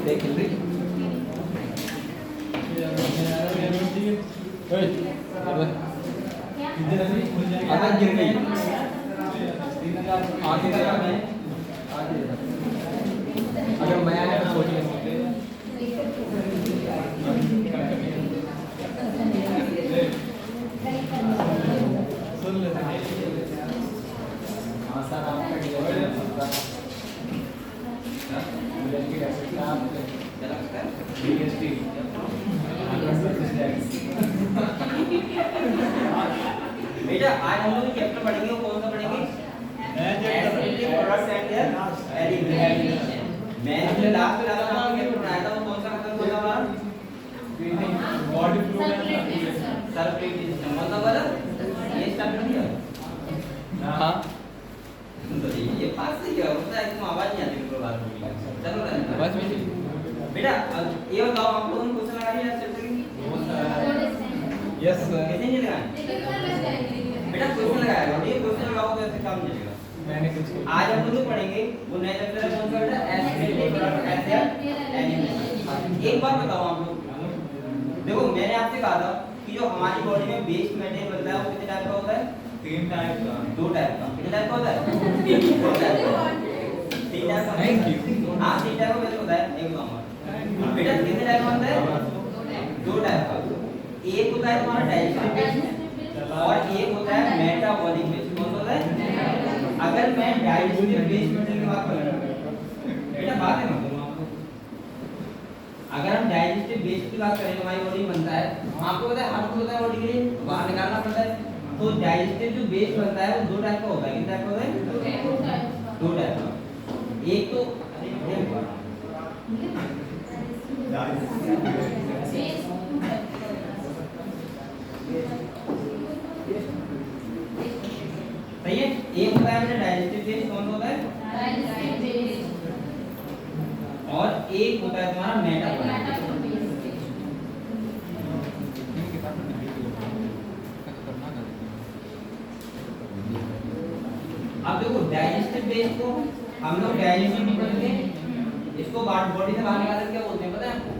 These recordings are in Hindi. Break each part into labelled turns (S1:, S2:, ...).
S1: देख ले आधा गिर गई आगे अगर मैं आया तो सोचिए सुन लेते हैं सर आपका
S2: बेटा आज हम लोग चैप्टर पढ़ेंगे कौन सा पढ़ेंगे प्रोडक्ट्स एंड देयर एलिमिनेशन मैंने लास्ट में चैप्टर पढ़ाया था वो कौन सा खत्म हुआ हमारा बॉडी फ्लो सर्कुलेटरी सिस्टम कौन सा वाला ये स्टार्ट कर दिया हां तो ये पास से क्या होता है इसमें आवाज नहीं आती बिल्कुल बात चलो बस बेटा ये बताओ आप लोगों ने क्वेश्चन लगा लिया चैप्टर की यस कैसे नहीं लगाया बेटा क्वेश्चन लगाया और ये क्वेश्चन लगाओ तो ऐसे काम चलेगा मैंने कुछ आज हम लोग पढ़ेंगे वो नया चैप्टर है कौन सा बेटा estimating product and there elimination एक बार बताओ आप लोग देखो मैंने आपसे कहा था कि जो हमारी बॉडी में वेस्ट मटेरियल बनता है वो कितने टाइप का होता है तीन टाइप का दो टाइप का कितने टाइप का होता है तीन टाइप का थैंक यू हां तीन टाइप का कैसे होता है एक बताऊंगा बेटा कितने टाइप का होता है दो टाइप का एक होता है तुम्हारा डाइजेस्टिव वेस्ट और एक होता है मेटाबॉलिक वेस्ट कौन होता है अगर मैं डाइजेस्टिव वेस्ट मटेरियल की बात करूं बेटा बात है मतलब आपको अगर हम डाइजेस्टिव वेस्ट की बात करें हमारी बॉडी में बनता है आपको पता है हार्मफुल होता है बॉडी के लिए बाहर निकालना पड़ता है तो डाइजेस्टिव जो वेस्ट बनता है वो दो टाइप का होता है कितने टाइप का होता है दो टाइप का एक तो सही है एक होता है अपना डाइजेस्टिव वेस्ट कौन होता है और एक होता है तुम्हारा मेटाबॉलिक अब देखो डाइजेस्टिव वेस्ट को हम लोग डाइजेशन नहीं करते इसको बॉडी से बाहर निकालकर क्या बोलते हैं पता है आपको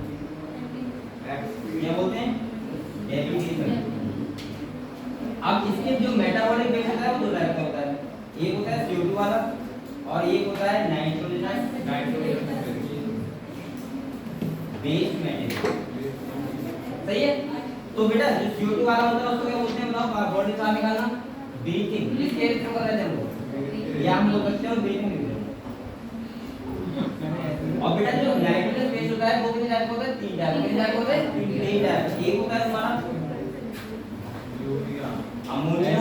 S2: क्या बोलते हैं डेफिनेशन अब इसके जो मेटाबॉलिक वेस्ट होता है वो दो टाइप का होता है एक होता है CO2 वाला और एक होता है नाइट्रोजनस वेस्ट मटेरियल सही है तो बेटा जो CO2 वाला होता है उसको क्या बोलते हैं बताओ बॉडी से बाहर निकालना ब्रीथिंग इसके इसको पता है हमको या हम लोग करते हैं ब्रीथिंग और बेटा जो नाइट्रोजन वेस्ट होता है वो कितने टाइप का होता है तीन टाइप कितने टाइप होते हैं तीन टाइप एक होता है तुम्हारा अमोनिया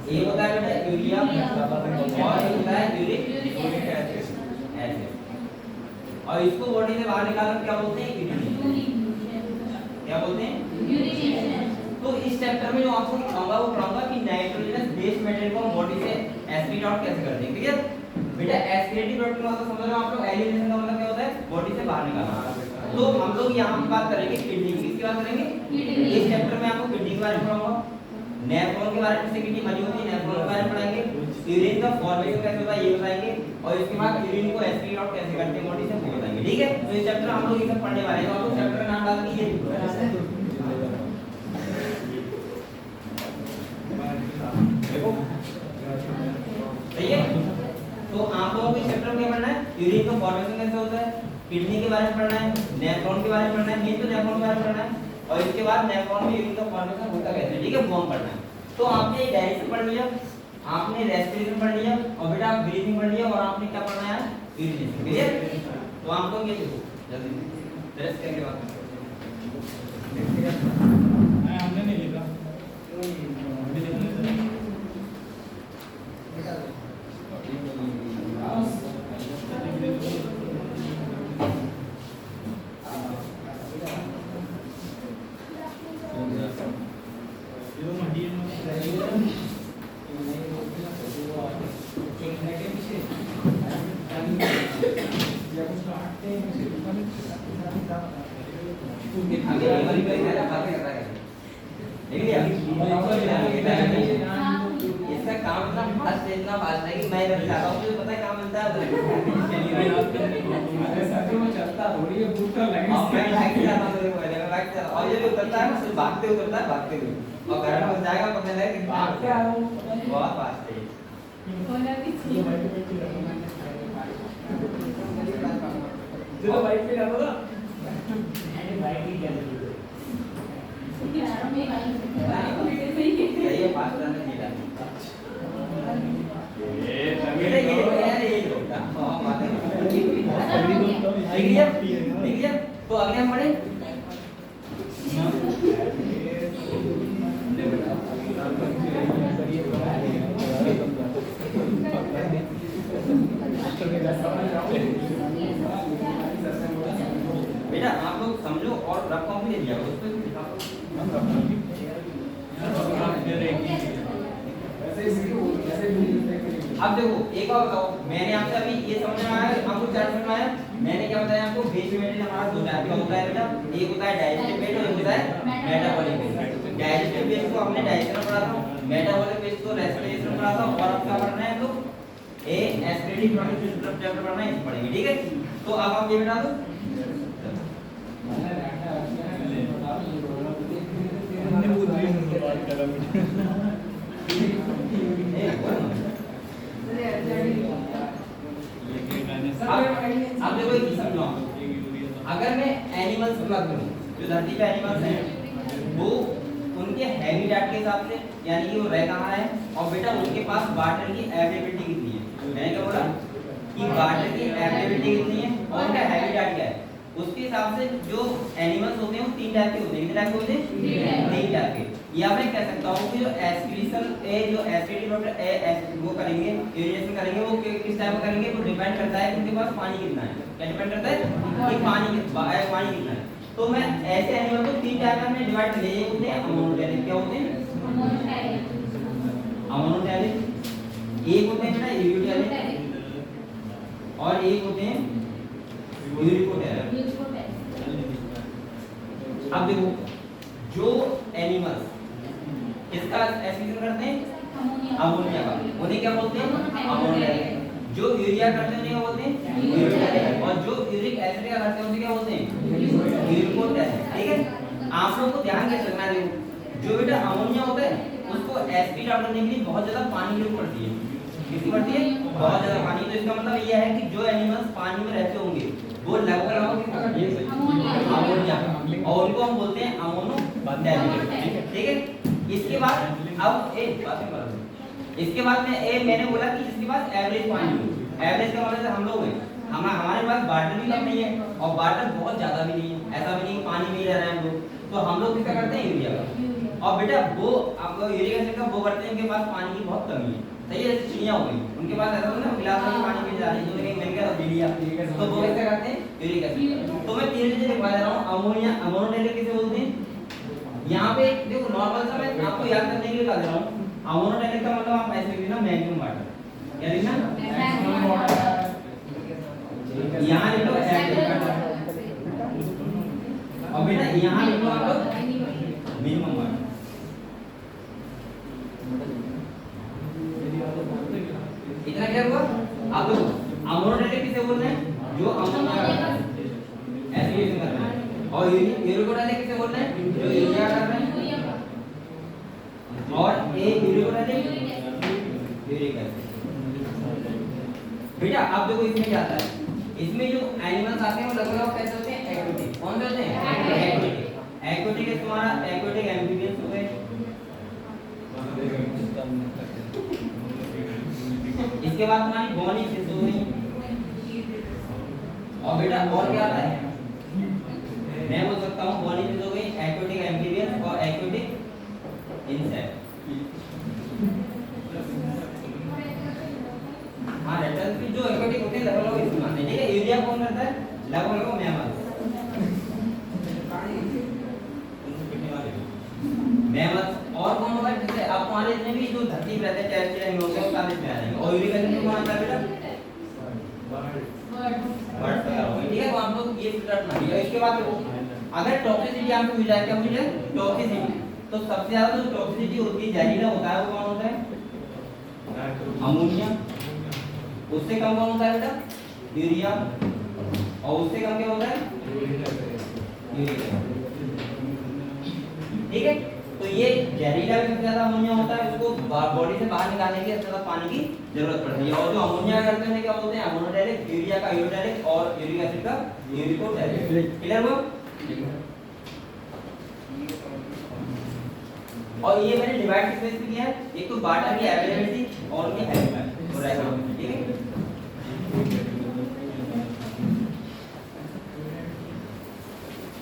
S2: एक होता है बेटा यूरिया और एक होता है यूरिक एसिड और इसको बॉडी से बाहर निकालकर क्या बोलते हैं क्या बोलते हैं तो इस चैप्टर में जो आपको पढ़ाऊंगा वो पढ़ाऊंगा कि नाइट्रोजनस बेस्ड मटेरियल को हम बॉडी से एस्पिरेट आउट कैसे करते हैं ठीक है बेटा एस्पिरेटिव प्रोडक्ट का मतलब समझ लो आप लोग एलिमिनेशन का मतलब क्या होता है बॉडी से बाहर निकालना तो हम लोग यहां पे बात करेंगे किडनी की किसकी बात करेंगे इस चैप्टर में आपको किडनी के बारे में पढ़ाऊंगा नेफ्रॉन के बारे में से किडनी बनी होती है नेफ्रॉन के बारे में पढ़ाएंगे यूरिन का फॉर्मेशन कैसे होता है ये बताएंगे और इसके बाद यूरिन को एस्पिरेट आउट कैसे करते हैं बॉडी से वो बताएंगे ठीक है तो इस चैप्टर हम लोग ये सब पढ़ने वाले हैं तो आप लोग चैप्टर का नाम डाल दीजिए देखो सही है तो आप लोगों को इस चैप्टर में क्या पढ़ना है यूरिन का फॉर्मेशन कैसे होता है किडनी के बारे में पढ़ना है नेफ्रॉन के बारे में पढ़ना है मेन तो नेफ्रॉन के बारे में पढ़ना है और इसके बाद नेफ्रॉन में यूरिन का फॉर्मेशन होता कैसे ठीक है वो हम पढ़ना है तो आपने डाइजेशन पढ़ लिया आपने रेस्पिरेशन पढ़ लिया और बेटा आप ब्रीथिंग पढ़ लिया और आपने क्या पढ़ना है यूरिनेशन क्लियर तो आप लोग ये देखो जल्दी रेस्ट करके बात हमने नहीं लिखा इसका काम इतना फास्ट है कि मैं इधर जाता हूँ, मुझे पता है कहाँ मिलता है उधर।
S1: अरे सच में चलता थोड़ी है, भूख तो लगी।
S2: और मैं भाग के जाता हूँ, देखो पहले मैं भाग के जाता हूँ। और ये भी उतरता है ना, सिर्फ भागते हुए उतरता है, भागते हुए। और घर में जाएगा पता लगेगा कि
S1: भाग के आ रहा हूँ।
S2: बहुत फास्ट है।
S1: चलो बाइक पे जाता था।
S2: ये फास्ट रहने नहीं लगा। ये लो। हाँ, बात है। ठीक है, तो अगले हम पढ़े। बेटा आप लोग समझो और रफ कॉपी ले लिया उस पे लिखा। अब देखो एक और बताओ, मैंने आपसे अभी ये समझ में आया, आपको क्या समझ में आया? मैंने क्या बताया आपको? बेस मेटेरियल हमारा दो टाइप का होता है बेटा, एक होता है डाइजेस्टिव बेस और एक होता है मेटाबॉलिक बेस। डाइजेस्टिव बेस को हमने डाइजेशन पढ़ा था, मेटाबॉलिक बेस को रेस्पिरेशन पढ़ा था, और अब क्या पढ़ना है तो ए एस्पिरेटिव क्रॉनिक चैप्टर पढ़ना है, इस पढ़ेंगे। ठीक है, तो अब आप ये बता दो। अब देखो एक चीज समझो, अगर मैं एनिमल्स की बात करूं, जो धरती पे एनिमल्स हैं वो उनके हैबिटेट के हिसाब से, यानी कि वो रह कहाँ है, और बेटा उनके पास वाटर की अवेलेबिलिटी कितनी है। मैंने क्या बोला कि वाटर की अवेलेबिलिटी कितनी है और उनका हैबिटेट क्या है, उसके हिसाब से जो एनिमल्स होते हैं वो तीन टाइप के होते हैं। कितने टाइप के होते हैं? तीन टाइप के। या मैं कह सकता हूँ कि जो एस्पिरेशन जो एसिडिटी वो करेंगे, यूरिनेशन करेंगे, वो किस टाइप का करेंगे, वो डिपेंड करता है कि उनके पास पानी कितना है। क्या डिपेंड करता है कि पानी कितना है। तो मैं ऐसे एनिमल को तीन टाइप में डिवाइड कर लिया। एक होते हैं अमोनोटैलिक। क्या होते हैं? अमोनोटैलिक। एक होते हैं बेटा यूरियोटैलिक और एक होते हैं यूरिकोटैलिक। अब देखो जो एनिमल्स किसका एस्पिरेशन करते हैं? अमोनिया का, उन्हें क्या बोलते हैं? अमोनोटैलिक। जो यूरिया करते हैं उन्हें क्या बोलते हैं? यूरियोटैलिक। और जो यूरिक एसिड का करते हैं उन्हें क्या बोलते हैं? यूरिकोटैलिक। ठीक है, आप लोगों को ध्यान कैसे रखना है, जो बेटा अमोनिया होता है उसको एस्पिरेट करने के लिए बहुत ज्यादा पानी की जरूरत पड़ती है। किसकी पड़ती है? बहुत ज्यादा पानी। तो इसका मतलब यह है कि जो एनिमल्स पानी में रहते होंगे वो लगभग अमोनिया, और उनको हम बोलते हैं अमोनोटैलिक। ठीक है, इसके बाद अब एक बात है, इसके बाद मैंने बोला कि जिसके पास एवरेज पानी हो। एवरेज का मतलब हम लोग हैं, हमारे पास वाटर भी कम नहीं है और वाटर बहुत ज्यादा भी नहीं है, ऐसा भी नहीं पानी में ही रह रहे हैं हम लोग, तो हम लोग किसका करते हैं? यूरिया का। और बेटा वो आपको यूरिक एसिड का वो करते हैं उनके पास पानी की बहुत कमी है। सही है, जैसे चिड़िया हो गई, उनके पास ऐसा होता है गिलास में पानी पी जा रही है, तो कहीं मिल गया तो पी लिया, तो वो कैसे करते हैं? Uric acid. तो मैं तीन चीजें लिखवा दे रहा हूं। अमोनिया, अमोनोटैलिक किसे बोलते हैं? यहाँ पे देखो नॉर्मल सा मैं आपको याद करने के लिए बता दे रहा हूं। अमोनोटैलिक का मतलब आप ऐसे लिखना मैक्सिमम वाटर। क्या लिखना? Maximum water. यहाँ लिखो एवरेज वाटर, और बेटा यहाँ लिखो आप लोग मिनिमम वाटर। इतना क्या हुआ? अब देखो अमोनोटैलिक किसे बोल रहे हैं? जो अमोनिया एसिडेशन कर रहे हैं। और यूरिकोटैलिक किसे बोल रहे हैं? जो यूरिया कर रहे हैं। और एक यूरिकोटैलिक यूरिक एसिड। बेटा अब देखो इसमें क्या आता है, इसमें जो एनिमल्स आते हैं वो लगभग कैसे होते हैं? एक्वेटिक। कौन से होते हैं? एक्वेटिक। एक्वेटिक है तुम्हारा एक्वेटिक एम्फीबियंस हो गए। इसके बाद तुम्हारी बॉनी फिश हो गई। और बेटा और क्या आता है? मैं बोल सकता हूँ बॉनी फिश हो गई, एक्वेटिक एम्फीबियंस और एक्वेटिक इंसेक्ट। हाँ रेप्टाइल्स भी जो एक्वेटिक होते हैं लगभग इसमें आते हैं। ठीक है, यूरिया कौन करता है? लगभग मैमल्स। मैमल्स और कौन होगा? जैसे आप तुम्हारे इतने भी जो धरती पे रहते हैं टेरेस्ट्रियल एनिमल्स हैं वो सारे इसमें आ जाएंगे। और यूरिक एसिड कौन आता है बेटा? बर्ड का होगा। ठीक है, तो आप लोग ये फिल्टर बना लिया। इसके बाद अगर टॉक्सिसिटी आपको मिल जाए, क्या मुझे टॉक्सिसिटी, तो सबसे ज्यादा जो टॉक्सिसिटी होती है जहरीला होता है वो कौन होता है? अमोनिया, उससे कम कौन होता है बेटा? यूरिया, और उससे कम क्या होता है? यूरिया। ठीक है, तो ये जहरीला भी सबसे ज्यादा अमोनिया होता है, उसको बॉडी से बाहर निकालने के लिए सबसे ज्यादा पानी की जरूरत पड़ती है। और जो अमोनिया करते हैं क्या होते हैं? अमोनोडायरेक्ट, यूरिया का यूरोडायरेक्ट और यूरिक एसिड का यूरिकोडायरेक्ट। क्लियर हुआ? और ये मैंने डिवाइड किस बेस पे किया है? एक तो वाटर की अवेलेबिलिटी और ये एलिमेंट, ठीक है?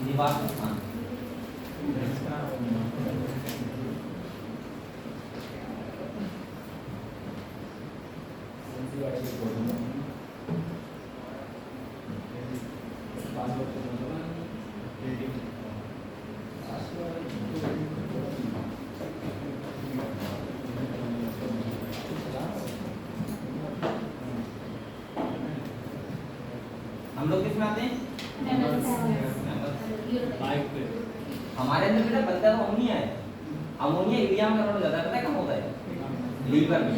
S2: निवास स्थान, हम लोग किस में आते हैं? हमारे अंदर बेटा बनता तो अमोनिया है। अमोनिया यूरिया में कन्वर्ट हो जाता है, पता है कहाँ होता है? लीवर में।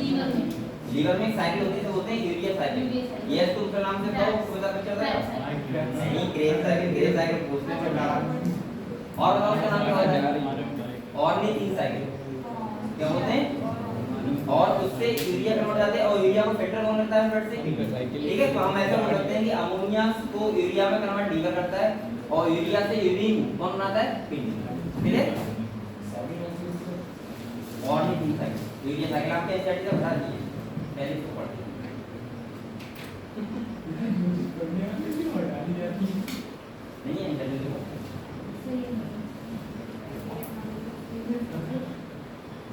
S2: लीवर में एक साइकिल होती है, बोलते हैं यूरिया साइकिल। ये इसको दूसरे नाम से बताओ, उसको पता क्या होता है? नहीं, क्रेव साइकिल, क्रेव साइकिल पूछते हैं बेटा। और बताओ उसका नाम क्या होता है? और नहीं, तीन साइकिल क्या होते हैं? और उससे यूरिया कन्वर्ट जाते हैं, और यूरिया को फिल्टर कौन करता है? ब्लड से। ठीक है, तो हम ऐसा बोल सकते हैं कि अमोनिया को यूरिया में कन्वर्ट लीवर करता है, और यूरिया से यूरिन कौन बनाता है? किडनी। ठीक है, और नहीं तीन साइकिल। यूरिया साइकिल आपके एनसीईआरटी से बता दिए, पहले तो पढ़ नहीं है एनसीईआरटी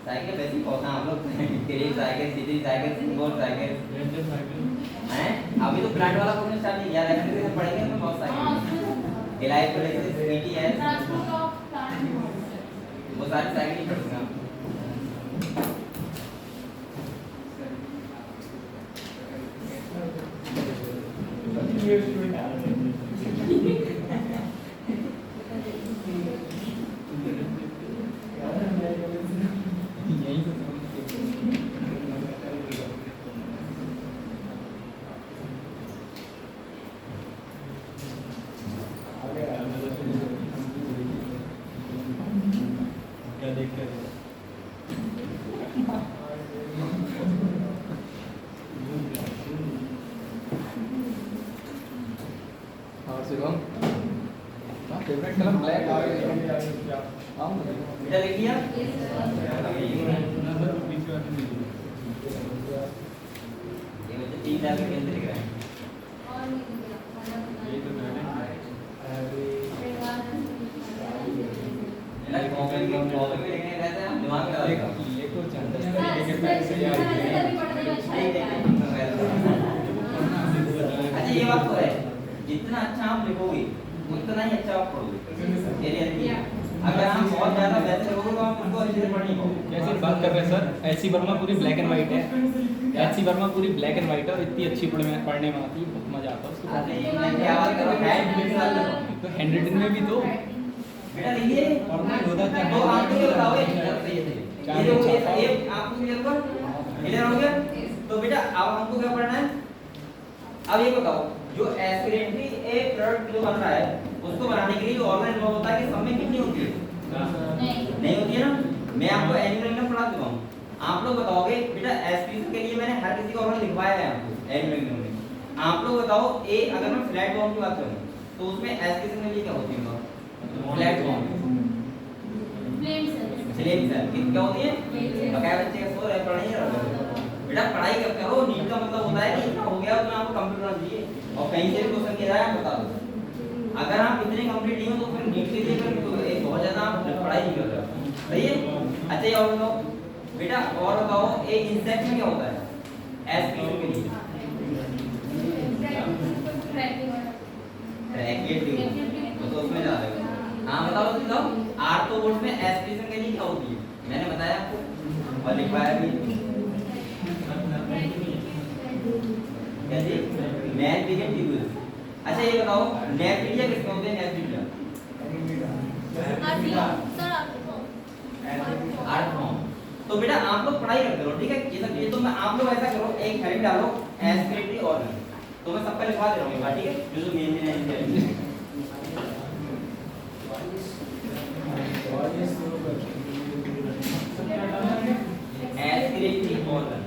S2: साइकिल वैसे ही पौधा हम लोग crave cycle, city cycle, single cycle हैं। अभी तो प्लांट वाला कोर्स स्टार्ट नहीं किया, लेकिन पढ़ेंगे उसमें बहुत साइकिल, इलेक्ट्रोलाइसिस, पीटीएस, वो सारी साइकिल ही पढ़ेंगे हम।
S1: फेवरेट कलर ब्लैक है।
S2: बेटा लिख लिया? ये बच्चे तीन चार के अंदर लिख रहे हैं। कॉपी में लिखने रहते हैं, दिमाग में
S1: ये को
S2: अच्छा, ये बात तो है, जितना अच्छा आप लिखोगे उतना ही अच्छा आप पढ़ोगे। अगर आप बहुत ज्यादा वैसे लिखोगे तो आप उसको अच्छे से पढ़ नहीं पाओगे।
S1: जैसे बात कर रहे हैं सर, एचसी वर्मा पूरी ब्लैक एंड व्हाइट है। एचसी वर्मा पूरी ब्लैक एंड व्हाइट है, और इतनी अच्छी पढ़ने में आती है, बहुत मजा आता है उसको।
S2: अरे मैं क्या बात कर रहा हूं,
S1: तो हैंड रिटन में भी तो
S2: बेटा लिखिए।
S1: पढ़ना ही होता है।
S2: तो आपको ये बताओ, ये देखो ये आपको क्लियर हुआ? क्लियर हो गया? तो बेटा अब हमको क्या पढ़ना है? अब ये बताओ, जो एस्पिरेटरी एक प्रोडक्ट जो बन रहा है उसको बनाने के लिए जो ऑर्गेनाइज होता है कि सब में कितनी होती है? नहीं होती है ना। मैं आपको एनिमल पढ़ा चुका हूं, आप लोग बताओगे बेटा एस्पिरेशन के लिए मैंने हर किसी का ऑर्गन लिखवाया है आपको एनिमल में। आप लोग बताओ ए, अगर मैं फ्लैट बॉम्ब की बात करूं तो उसमें एस्पिरेशन के लिए क्या होती है? फ्लैट बॉम्ब स्लेम सेल क्या होती है? बकाया बच्चे का सो रहे पढ़ाई रहा बेटा, पढ़ाई करो। नीट का मतलब होता है कि इतना हो गया तो आपको कंप्लीट होना चाहिए, और कहीं से भी क्वेश्चन किया जाए बता दो। अगर आप इतने कंप्लीट नहीं हो तो फिर नीट के लिए फिर बहुत ज्यादा आप पढ़ाई नहीं कर रहे, सही है? अच्छा, ये और बताओ बेटा, और बताओ एक इंसेक्ट में क्या होता है एस्पिरेशन के लिए? तो उसमें जा रहे हो। हाँ बताओ आर्थ्रोपोड्स में एस्पिरेशन के लिए क्या होती है? मैंने बताया आपको और लिखवाया भी। कैसे? Nephridium tubules. अच्छा ये बताओ नेफ्रीडिया किसमें होते हैं? नेफ्रीडिया आर्थ्रोन। तो तो बेटा आप लोग पढ़ाई करते रहो, ठीक है। ये सब चीजें तो मैं आप लोग ऐसा करो, एक हेडिंग डालो एस्पिरेटरी ऑर्गन, तो मैं सबका लिखवा दे रहा हूँ, ठीक है, जो जो मेन है इनके। एस्पिरेटरी ऑर्गन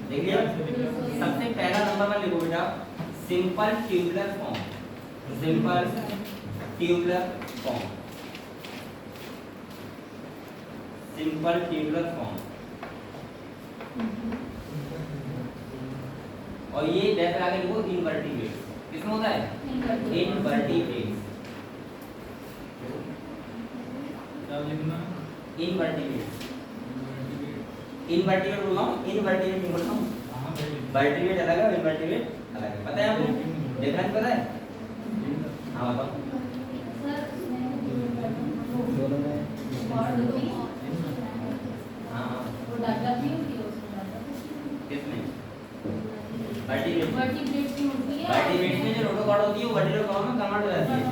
S2: देख लिया। सबसे पहला नंबर में लिखो बेटा simple tubular form, simple tubular form, simple tubular form. और ये जैसे आगे लिखो इनवर्टिब्रेट्स, किसमें होता है इनवर्टिब्रेट्स,
S1: क्या लिखना
S2: इनवर्टिब्रेट्स, इनवर्टिब्रेट बोल रहा हूँ, इनवर्टिब्रेट नहीं बोल रहा हूँ, वर्टिब्रेट अलग है इनवर्टिब्रेट अलग है, पता है आपको डिफरेंस पता है? हाँ बताओ। हाँ किसमें वर्टिब्रेट में जो रोटोकॉर्ड होती है वो वर्टिब्रेट फॉर्म में कन्वर्ट हो जाती है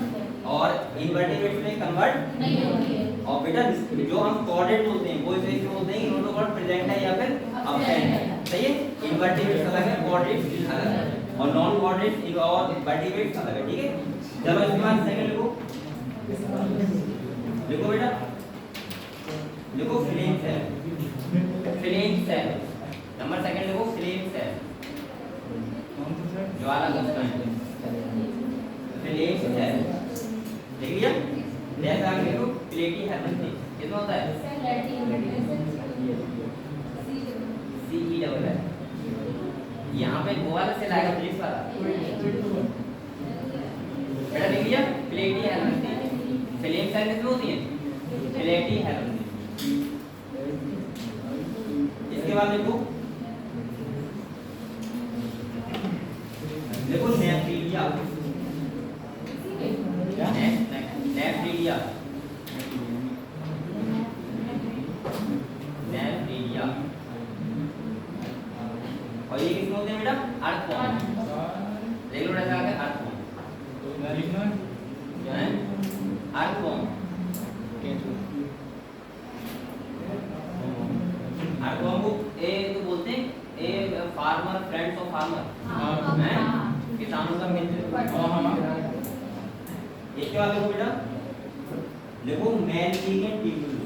S2: और इनवर्टिब्रेट में कन्वर्ट नहीं होती है। और बेटा जो हम कॉर्डेट बोलते हैं वो इसे बोलते हैं कि रोटोकॉर्ड प्रेजेंट है या फिर अब्सेंट है, सही है। इनवर्टिब्रेट अलग है, कॉर्डेट अलग है और नॉन कॉर्डेट और वर्टिब्रेट अलग है, ठीक है। चलो इसके बाद सेकंड लिखो, लिखो बेटा लिखो flame cell, flame cell number second लिखो फ्लेम सेल, ज्वाला ग्रस्त फ्लेम सेल, देख लिया। जैसा आगे लिखो प्लेटी हेर्मेटिक, कितना होता है CE डबल है, यहाँ पे वो वाला सेल आएगा पुलिस वाला, बेटा देख लिया प्लेटी हेर्मेटिक, फ्लेम सेल कितनी होती है प्लेटी हेर्मेटिक। इसके बाद देखो देखो नेफ्रीलिया, नेफ्रीलिया, नेफ्रीलिया और ये किसमें होते हैं बेटा अर्थवॉर्म, रेगुलर ऐसा आगे अर्थवॉर्म, अर्थवॉर्म, अर्थवॉर्म को ए तो बोलते हैं a farmer friends of farmer, हैं किसानों का मित्र। इसके बाद देखो बेटा देखो मैलपिजियन ट्यूबुल्स,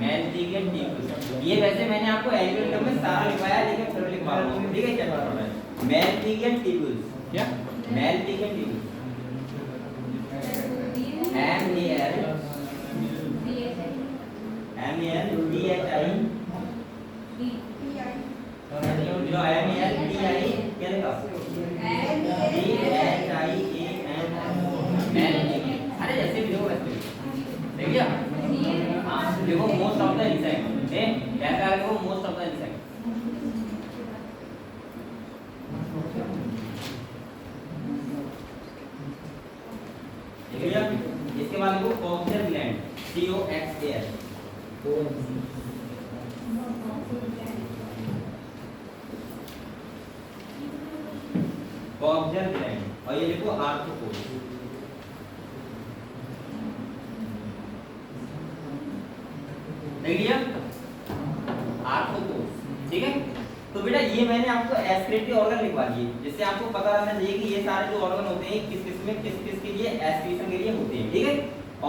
S2: मैलपिजियन ट्यूबुल्स, ये वैसे मैंने आपको एल्गोरिथम में सारा लिखवाया है लेकिन फिर लिखवा रहा हूं, ठीक है। चैप्टर पढ़ रहे हैं मैलपिजियन ट्यूबुल्स, क्या मैलपिजियन ट्यूबुल्स, MALPHI जो MALPHI क्या लिखा अरे जैसे भी देखो वैसे देख लिया। हाँ देखो मोस्ट ऑफ द इंसेक्ट, कैसा है देखो मोस्ट ऑफ द इंसेक्ट, देख लिया। इसके बाद देखो coxal gland COXAL, coxal gland और ये देखो आर्थ्रोपोड, देख लिया आर्थ्रोपोड, ठीक है। तो बेटा ये मैंने आपको एस्पिरेटरी ऑर्गन लिखवा दिए जिससे आपको पता रहना चाहिए कि ये सारे जो ऑर्गन होते हैं किस किस में किस किस के लिए एस्पिरेशन के लिए होते हैं, ठीक है।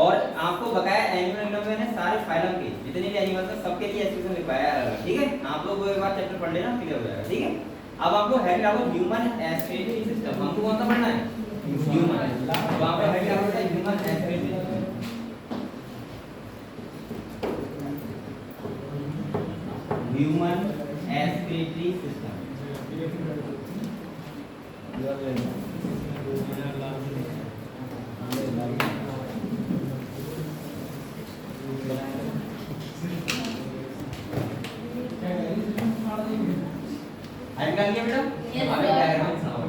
S2: और आपको बकाया एनिमल में मैंने सारे फाइलम के जितने भी एनिमल्स हैं सबके लिए एस्पिरेशन लिखवाया है, ठीक है। आप लोग एक बार चैप्टर पढ़ लेना क्लियर हो जाएगा, ठीक है। अब आपको हेड डालो ह्यूमन एस्पिरेटरी सिस्टम, हमको कौन सा पढ़ना है ह्यूमन, तो आपको हेड डालो human एस्पिरेटरी, human respiratory system, head डाल दिया बेटा। अब डायग्राम बनाओ,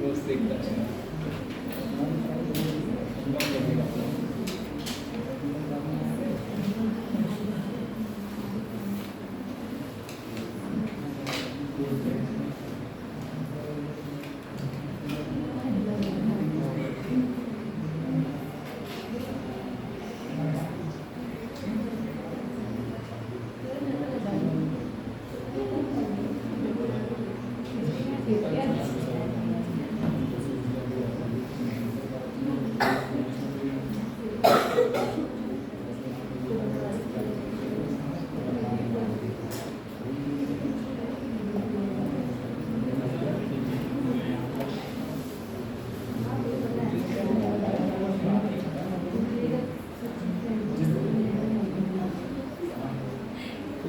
S1: दोस्त देखता है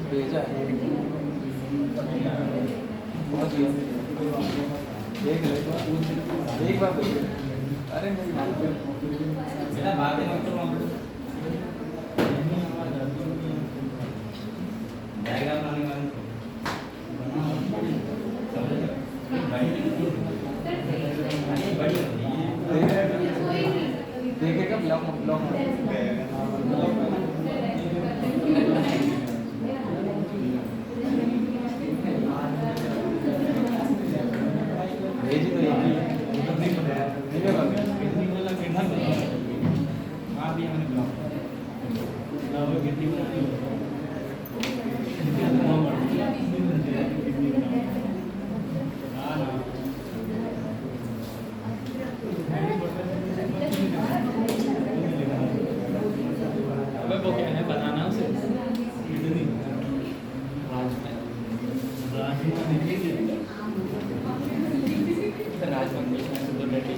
S1: भेजा है बहुत ही देख ले एक बार देख अरे मेरी
S2: बेटा भाग मत करो डायग्राम बनाने वाले
S1: देखेगा ब्लॉक ब्लॉक भेजी तो एक ही
S2: हाँ भी हमने ब्लॉक
S1: अबे वो क्या है बनाना उसे राजमंदिर में तो रेडी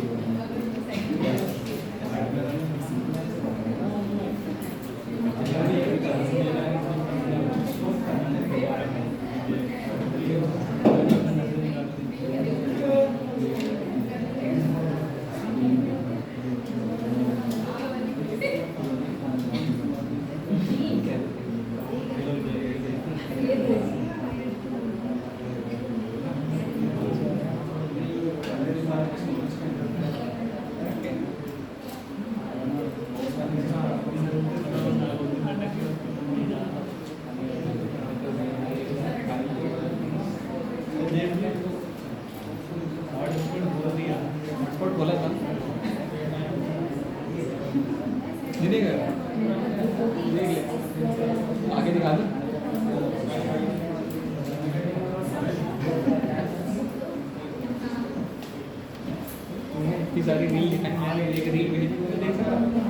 S1: हॉटस्पॉट खोला था नहीं देख ले आगे दिखा दो इतनी सारी रील दिखाई मैंने एक रील भेजी मुझे देख सकता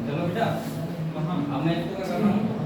S2: चलो बेटा अब मैं इसको क्या कर रहा हूँ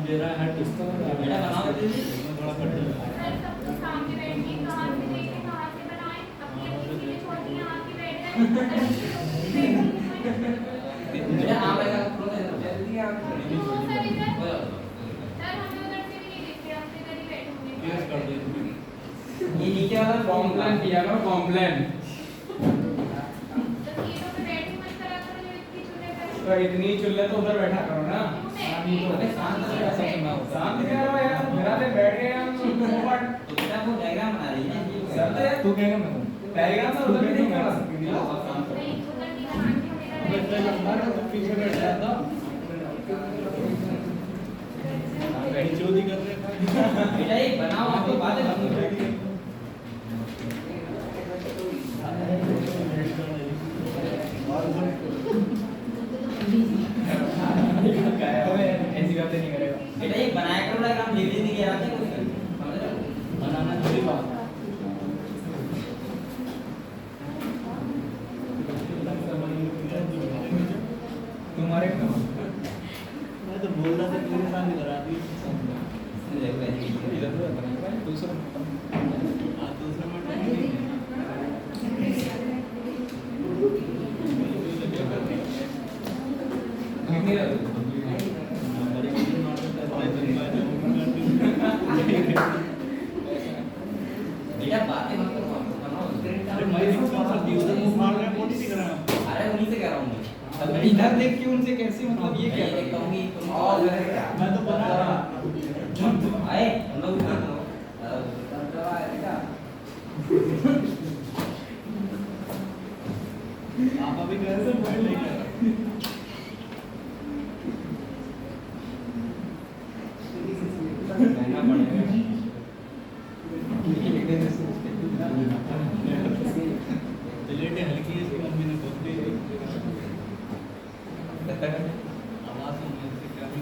S3: दे रहा है
S2: बेटा बनाओ जल्दी।
S3: थोड़ा कट
S4: सर सबको सामने बैठिए, कहाँ से देखें, कहाँ से बनाएं, अपनी अपनी चीजें छोड़िए, आके बैठ जाएं।
S2: बेटा आप ऐसा करो जल्दी आप
S4: क्यों सर इधर?
S2: हो जाओ।
S4: सर हमें उधर से भी नहीं दिखते, आपसे इधर ही बैठे होंगे।
S3: केस कर दे
S2: ये नीचे वाला
S5: कॉम्प्लेन किया करो कॉम्प्लेन।
S4: तो सीटों पे बैठ ही मत करा करो, जो इतनी चुने कर।
S5: तो इतनी चुल्ले तो उधर बैठा करो ना।
S2: अबे शांत हो जाओ।
S5: शांत क्या रहो यार, मेरा तो बैठ गए हम ऊपर।
S2: तो बेटा वो डायग्राम बना रही है ये
S5: सर तो यार
S1: तू कहेगा मैं
S5: डायग्राम से उधर भी नहीं बना सकती
S4: नहीं, उधर नहीं बनानी, हम इधर बैठ
S3: पीछे बैठ जाता चोरी कर रहे
S2: बेटा ये बनाओ आप तो बातें बंद हो जाएगी।
S1: ऐसी बातें नहीं करेगा।
S2: बेटा ये बनाया करो डायग्राम लेवल नहीं किया जाता कुछ समझ रहे हो?
S1: बनाना थोड़ी बात है। तुम्हारे
S3: मैं तो बोल रहा था तेरे साथ करा दी
S1: दूसरा
S3: आज दूसरा
S2: बेटा बातें मत करो आप बनाओ
S3: अरे मैं स्पॉन्सर दी उधर मुंह मार रहा है कौन सी कर रहा है
S2: अरे उन्हीं से कह रहा हूँ मैं
S1: इधर देख के उनसे कैसे मतलब ये क्या
S2: ये कहूँगी तुम
S5: और जो है क्या?
S3: मैं तो बना रहा
S2: आए हम लोग इधर हो।
S3: आप अभी कैसे मोबाइल लेके आए?
S1: महंगा पड़ेगा।
S3: प्लेटें हल्की है इसकी मम्मी ने खुद दी आवाज तो मुझसे क्या भी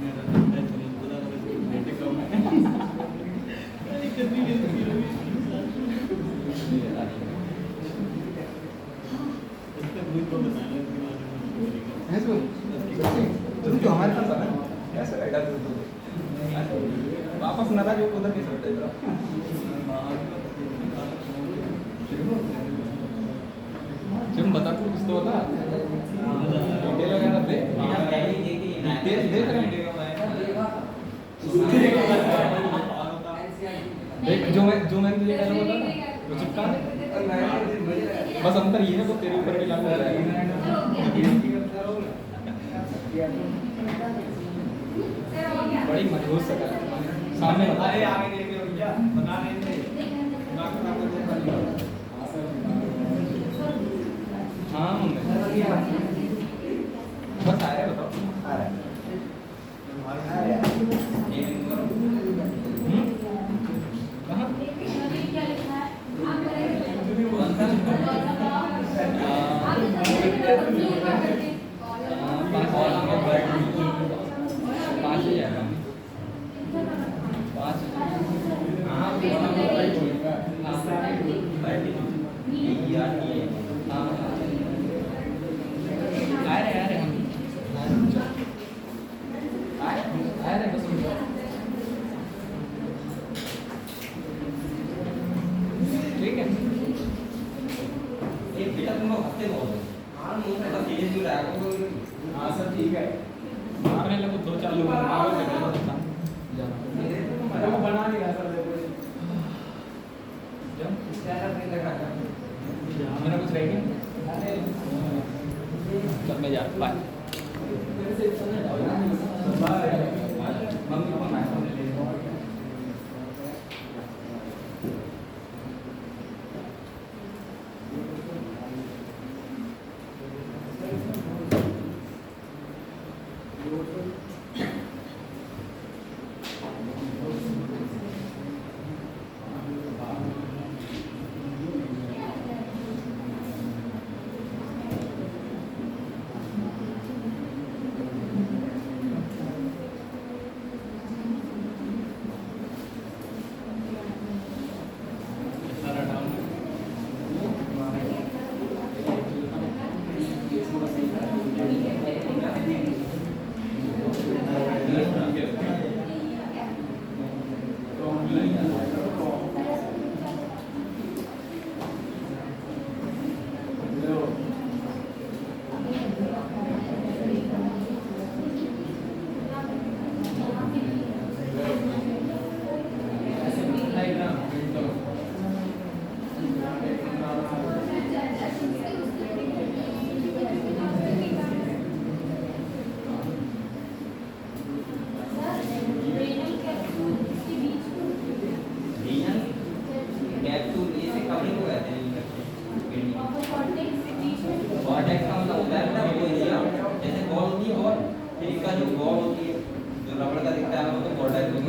S3: मेरा लगता है चलो पूरा प्लेटें कम है अरे कितनी जल्दी होगी इसका कोई तो बताना
S1: है तुम तो हमारे पास आना कैसे बैठा तू वापस नाराज हो उधर कैसे बैठा तुम बता तू कुछ तो बता डिटेल वगैरह दे
S2: बेटा पहले ही देखिए
S1: डिटेल देख रहे हैं देख जो मैं तुझे कह रहा था वो चिपका दे बस अंतर ये है वो तेरे ऊपर भी लागू हो जाएगा बड़ी मजबूत शक्ल है सामने
S5: अरे आगे देख लो भैया, बना रहे थे।
S1: हाँ बस आ रहा है बताओ आ रहा है कहाँ
S4: क्या लिखा है? आप
S1: पाँच ही जाएगा पाँच आ रहे हम आ रहे बस ठीक है
S2: एक बेटा तुम लोग हंसते बहुत हो। हाँ मुंह से बस सीरियस क्यों रहा है?
S5: हाँ सर ठीक है।
S1: मारने लगो दो चार लोग मारो तो जाओ
S5: अरे वो बना नहीं रहा सर देखो।
S1: मेरा कुछ रह गया चल मैं जा बाय मम्मी को मैं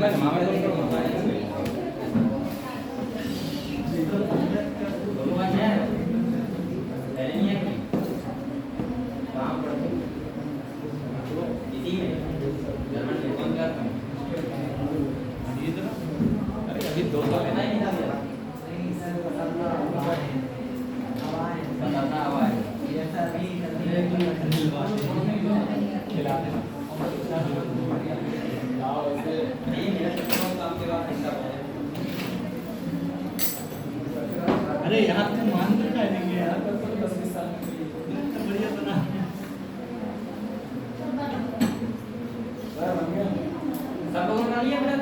S1: बस मामा को
S2: भगवान है पहले नहीं है कोई कहाँ पढ़ते इसी में जर्मन में कौन क्या था
S1: अरे अभी 2 साल है
S2: पता ही नहीं था बताता हुआ है नहीं मेरा काम के बाद ऐसा है
S3: अरे यहाँ पे मान तो क्या देंगे यार 10-20 साल इतना बढ़िया बना
S2: सब लोगों ने लिया मेरा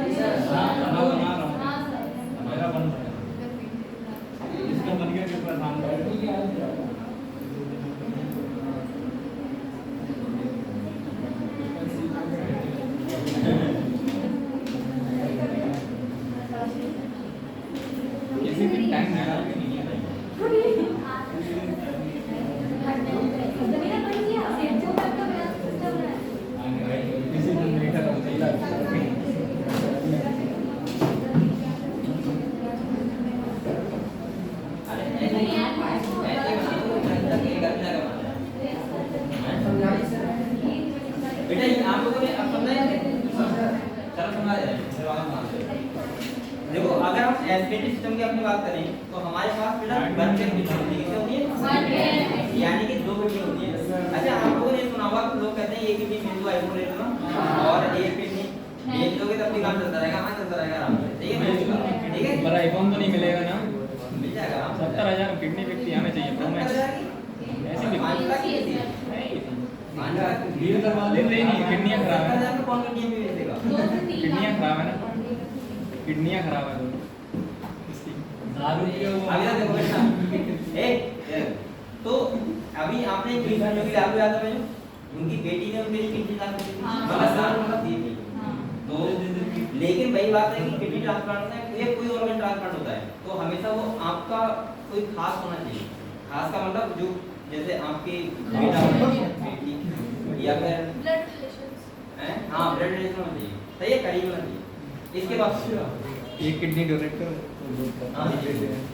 S3: हाँ बना रहा हूँ
S4: हाँ सर
S3: मेरा बन रहा है इसका बन गया कि प्रधान
S1: किसी दिन टाइम निकाल के नहीं है किसी दिन नहीं कर
S2: अरे ऐसे ही ऐसे बना दो तक ये कर लगा बेटा ये आप लोगों ने अब समझा है चलो समझा दे देखो अगर हम एसपीटी सिस्टम की अपनी बात करें तो हमारे पास बेटा वन पेयर बिट होती है कितनी होती है यानी कि 2 बिट होती है अच्छा आप लोगों ने सुना होगा लोग कहते हैं एक ही बिट बिंदु आइसोलेट करो और एक बिट नहीं भेज दोगे तब भी काम चलता रहेगा हाँ चलता रहेगा आराम से ठीक है
S1: पर आईफोन तो नहीं मिलेगा ना
S2: मिल जाएगा आराम से
S1: 70,000 किडनी व्यक्ति हमें चाहिए प्रो मैक्स ऐसे भी
S2: 5 लाख की थी 5 लाख
S1: डील करवा लेते नहीं किडनियां खराब है
S2: हजार में कौन सा टीम भेज देगा
S1: किडनियां खराब है ना किडनियां खराब है इसकी
S3: दारू पियो
S2: अभी तक देखो बेटा ए तो अभी आपने एक चीज जो कि आपको याद है उनकी बेटी ने उनके लिए किडनी दान की थी मतलब साल मतलब दी थी तो लेकिन वही बात है कि किडनी ट्रांसप्लांट में ये कोई ऑर्गन ट्रांसप्लांट होता है तो हमेशा वो आपका कोई खास होना चाहिए खास का मतलब जो जैसे आपके बेटा बेटी या फिर
S4: ब्लड रिलेशंस
S2: हैं हां ब्लड रिलेशन होना चाहिए सही है करीब होना चाहिए इसके बाद
S1: एक किडनी डोनेट करो
S2: हां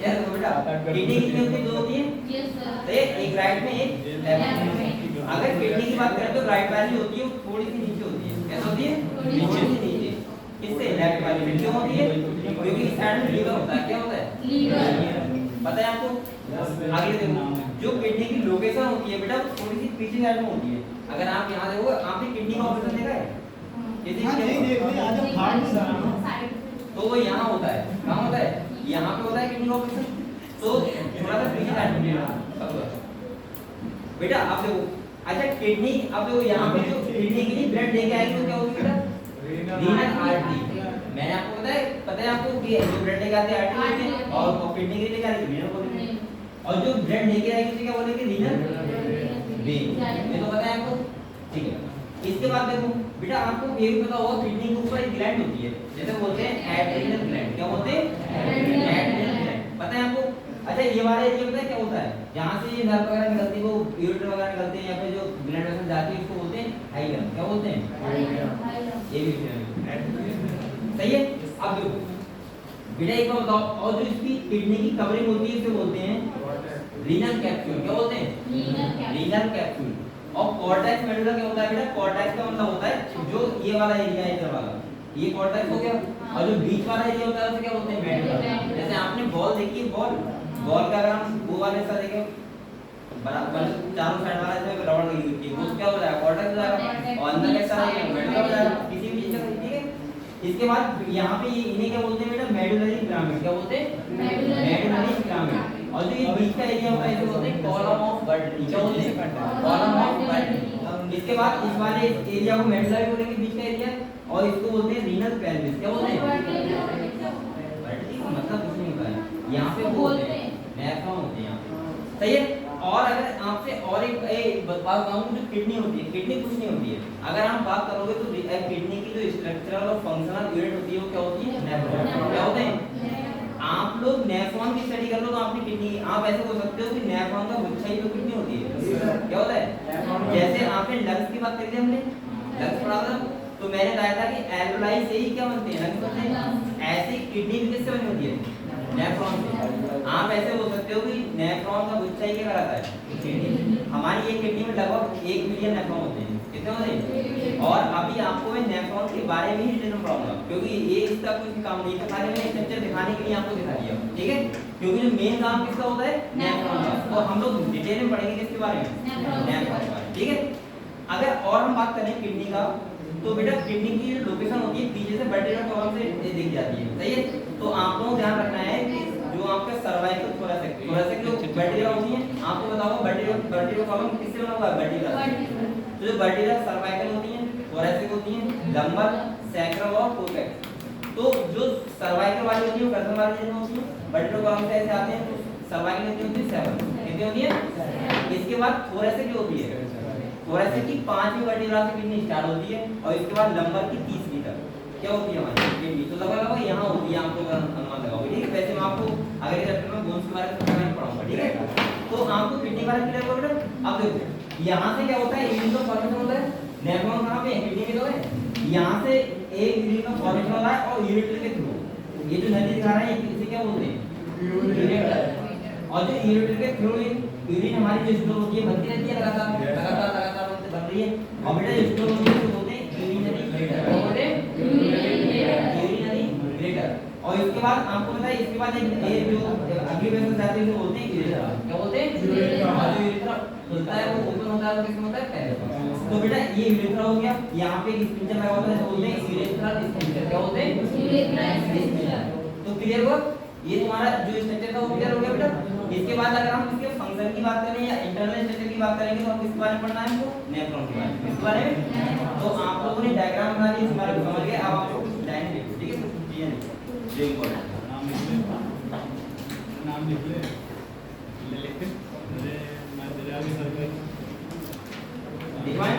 S2: यार देखो बेटा किडनी कितनी होती है 2 होती है
S4: यस सर
S2: तो एक राइट में एक लेफ्ट में अगर किडनी की बात करें तो राइट वाली होती है वो थोड़ी सी नीचे होती है कैसे होती है
S4: नीचे।
S2: थोड़ी सी नीचे किससे लेफ्ट वाली में क्यों होती है क्योंकि इस साइड में लीवर होता है क्या होता है
S4: लीवर
S2: पता है आपको आगे देखो जो किडनी की लोकेशन होती है बेटा वो थोड़ी सी पीछे साइड में होती है अगर आप यहाँ देखो आपने किडनी का ऑपरेशन देखा है किसी
S3: हाँ, नहीं देख रहे, आज हम फाड़ नहीं रहा हूँ।
S4: साइड
S2: तो वो यहाँ होता है कहाँ होता है यहाँ पे होता है किडनी का ऑपरेशन तो थोड़ा सा पीछे साइड में बेटा आप देखो अच्छा किडनी अब देखो यहाँ पे जो किडनी के लिए ब्लड लेके आएगी तो क्या होगी बेटा रीनल आर्टरी मैंने आपको पता है आपको कि जो ब्लड लेके आते हैं आर्टरी होती है और किडनी के लिए लेके आती है रीनल बोलेंगे और जो ब्लड लेके आएगी उसे क्या बोलेंगे रीनल वेन ये तो पता है आपको ठीक है इसके बाद देखो बेटा आपको ये भी पता होगा किडनी के ऊपर एक ग्लैंड होती है जैसे बोलते हैं एड्रिनल ग्लैंड क्या बोलते हैं एड्रिनल ग्लैंड पता है आपको अच्छा ये वाला एरिया पता है क्या होता है जहाँ से ये नर्व वगैरह निकलती है वो यूरिन वगैरह निकलते हैं या फिर जो ब्लड वेसल जाती है इसको बोलते हैं हाइलम क्या बोलते हैं ये भी सही है अब देखो बेटा एक बार बताओ और जो इसकी किडनी की कवरिंग होती है इसे बोलते हैं रीनल कैप्सूल क्या बोलते हैं रीनल कैप्सूल और कॉर्टेक्स मेडुला क्या होता है बेटा कॉर्टेक्स का मतलब होता है जो ये वाला एरिया है इधर वाला ये कॉर्टेक्स हो गया और जो बीच वाला एरिया होता है उसे क्या बोलते हैं मेडुला जैसे आपने बॉल देखी बॉल बॉल का अगर हम वो वाले सा देखें बराबर चारों साइड वाला जो रबड़ लगी होती है वो क्या हो जाएगा कॉर्टेक्स हो जाएगा और अंदर कैसा रहेगा मेडुला हो जाएगा किसी भी चीज का ठीक है इसके बाद यहाँ पे ये इन्हें क्या बोलते हैं बेटा मेडुलरी पिरामिड क्या बोलते हैं मेडुलरी पिरामिड और जो ये बीच का एरिया होता है इसे बोलते हैं कॉलम ऑफ बर्टली क्या बोलते हैं कॉलम ऑफ बर्टली इसके बाद इस वाले एरिया को मेडुलरी बोलेंगे बीच का एरिया और इसको बोलते हैं रीनल पेल्विस क्या बोलते हैं बर्टली का मतलब कुछ नहीं होता है यहाँ पे वो होते हैं नेफ्रॉन होते हैं यहाँ पे सही है और अगर आपसे और एक बात बताऊं जो किडनी होती है किडनी कुछ नहीं होती है अगर हम बात करोगे तो किडनी की जो स्ट्रक्चरल और फंक्शनल यूनिट होती है वो क्या होती है नेफ्रॉन क्या होते हैं आप लोग नेफ्रॉन की स्टडी कर लो तो आपने किडनी आप ऐसे बोल सकते हो कि नेफ्रॉन का गुच्छा ही तो किडनी होती है क्या होता है जैसे आपने लंग्स की बात करी थी हमने लंग्स पढ़ा था तो मैंने बताया था कि एल्वेलाई से ही क्या बनते हैं ऐसे किडनी भी किससे बनी होती है नेफ्रॉन से। आप ऐसे बोल सकते हो कि नेफ्रॉन का गुच्छा ही क्या कराता है किडनी। हमारी ये किडनी में लगभग 1 मिलियन नेफ्रॉन होते हैं। कितने होते हैं? और अभी आपको मैं नेफ्रॉन के बारे में ही डिटेल में पढ़ाऊंगा क्योंकि ये इसका कुछ काम नहीं था, खाली मैंने स्ट्रक्चर दिखाने के लिए आपको दिखा दिया, ठीक है। क्योंकि जो मेन काम किसका होता है नेफ्रॉन का, और हम लोग डिटेल में पढ़ेंगे किसके बारे में नेफ्रॉन के बारे में, ठीक है। अगर और हम बात करें किडनी का तो बेटा किडनी की जो लोकेशन होती है पीछे से वर्टिब्रल कॉलम से दिख जाती है, सही है। तो आप लोगों को ध्यान रखना है कि जो आपका सर्वाइकल थोरैसिक जो वर्टिब्रल होती है, आपको बताओ वर्टिब्रल कॉलम किससे बना हुआ है वर्टिब्रल। तो जो वर्टिब्रल सर्वाइकल होती है, थोरैसिक होती है, लंबर, सैक्रल और कोपेक्स। तो जो सर्वाइकल वाली होती है वो गर्दन वाली जगह होती है, वर्टिब्रल कॉलम से ऐसे आते हैं तो सर्वाइकल होती है 7 कितनी होती है। इसके बाद थोरैसिक जो होती है, थोरैसिक की 5वीं वर्टिब्रा से किडनी स्टार्ट होती है और इसके बाद लंबर की 30वीं तक क्या होती है हमारी किडनी। तो लगभग यहाँ होती है, आपको अनुमान लगाओगे, ठीक है। वैसे मैं आपको अगले चैप्टर में बोन्स के बारे में पढ़ाऊंगा, ठीक है। तो आपको किडनी के बारे में क्लियर हो बेटा। अब देखो यहाँ से क्या होता है यूरिन का फॉर्मेशन होता है, नेफ्रॉन कहाँ पे है किडनी में, तो है यहाँ से एक यूरिन का फॉर्मेशन हो रहा है और यूरेटर के थ्रू ये जो नदी दिखा रहा है इसे क्या बोलते हैं यूरेटर। और जो यूरेटर के थ्रू यूरिन हमारी जो स्टोर होती है बनती रहती है लगातार बन रही है। और बेटा जो स्टोर होती है तो बोलते हैं यूरिनरी ग्रेटर, बोलते हैं यूरिनरी ग्रेटर। और इसके बाद आपको पता है इसके बाद एक जो अगली वेसल जाती है तो बोलते हैं यूरेथ्रा, क्या बोलते हैं यूरेथ्रा। और जो यूरेथ्रा खुलता है वो ओपन होता है तो किसमें होता है पहले। तो बेटा ये यूरेथ्रा हो गया, यहाँ पे एक स्पिंचर लगा होता है तो बोलते हैं यूरेथ्रल स्पिंचर, क्या बोलते हैं यूरेथ्रल स्पिंचर। तो क्लियर हुआ ये तुम्हारा जो स्ट्रक्चर था वो क्लियर हो गया बेटा। इसके बाद अगर हम इसके फंक्शन की बात करें या इंटरनल स्ट्रक्चर की बात करेंगे तो हम किसके बारे में पढ़ना है हमको नेफ्रॉन के बारे में, किसके बारे में। तो आप लोगों ने डायग्राम बना दिया, इस बारे में समझ गए। अब आप लोग लाइन देखो, ठीक है। तो ये जो इंपॉर्टेंट
S3: नाम लिख ले अरे मैं तेरे आगे सर पे
S2: लिखवाएं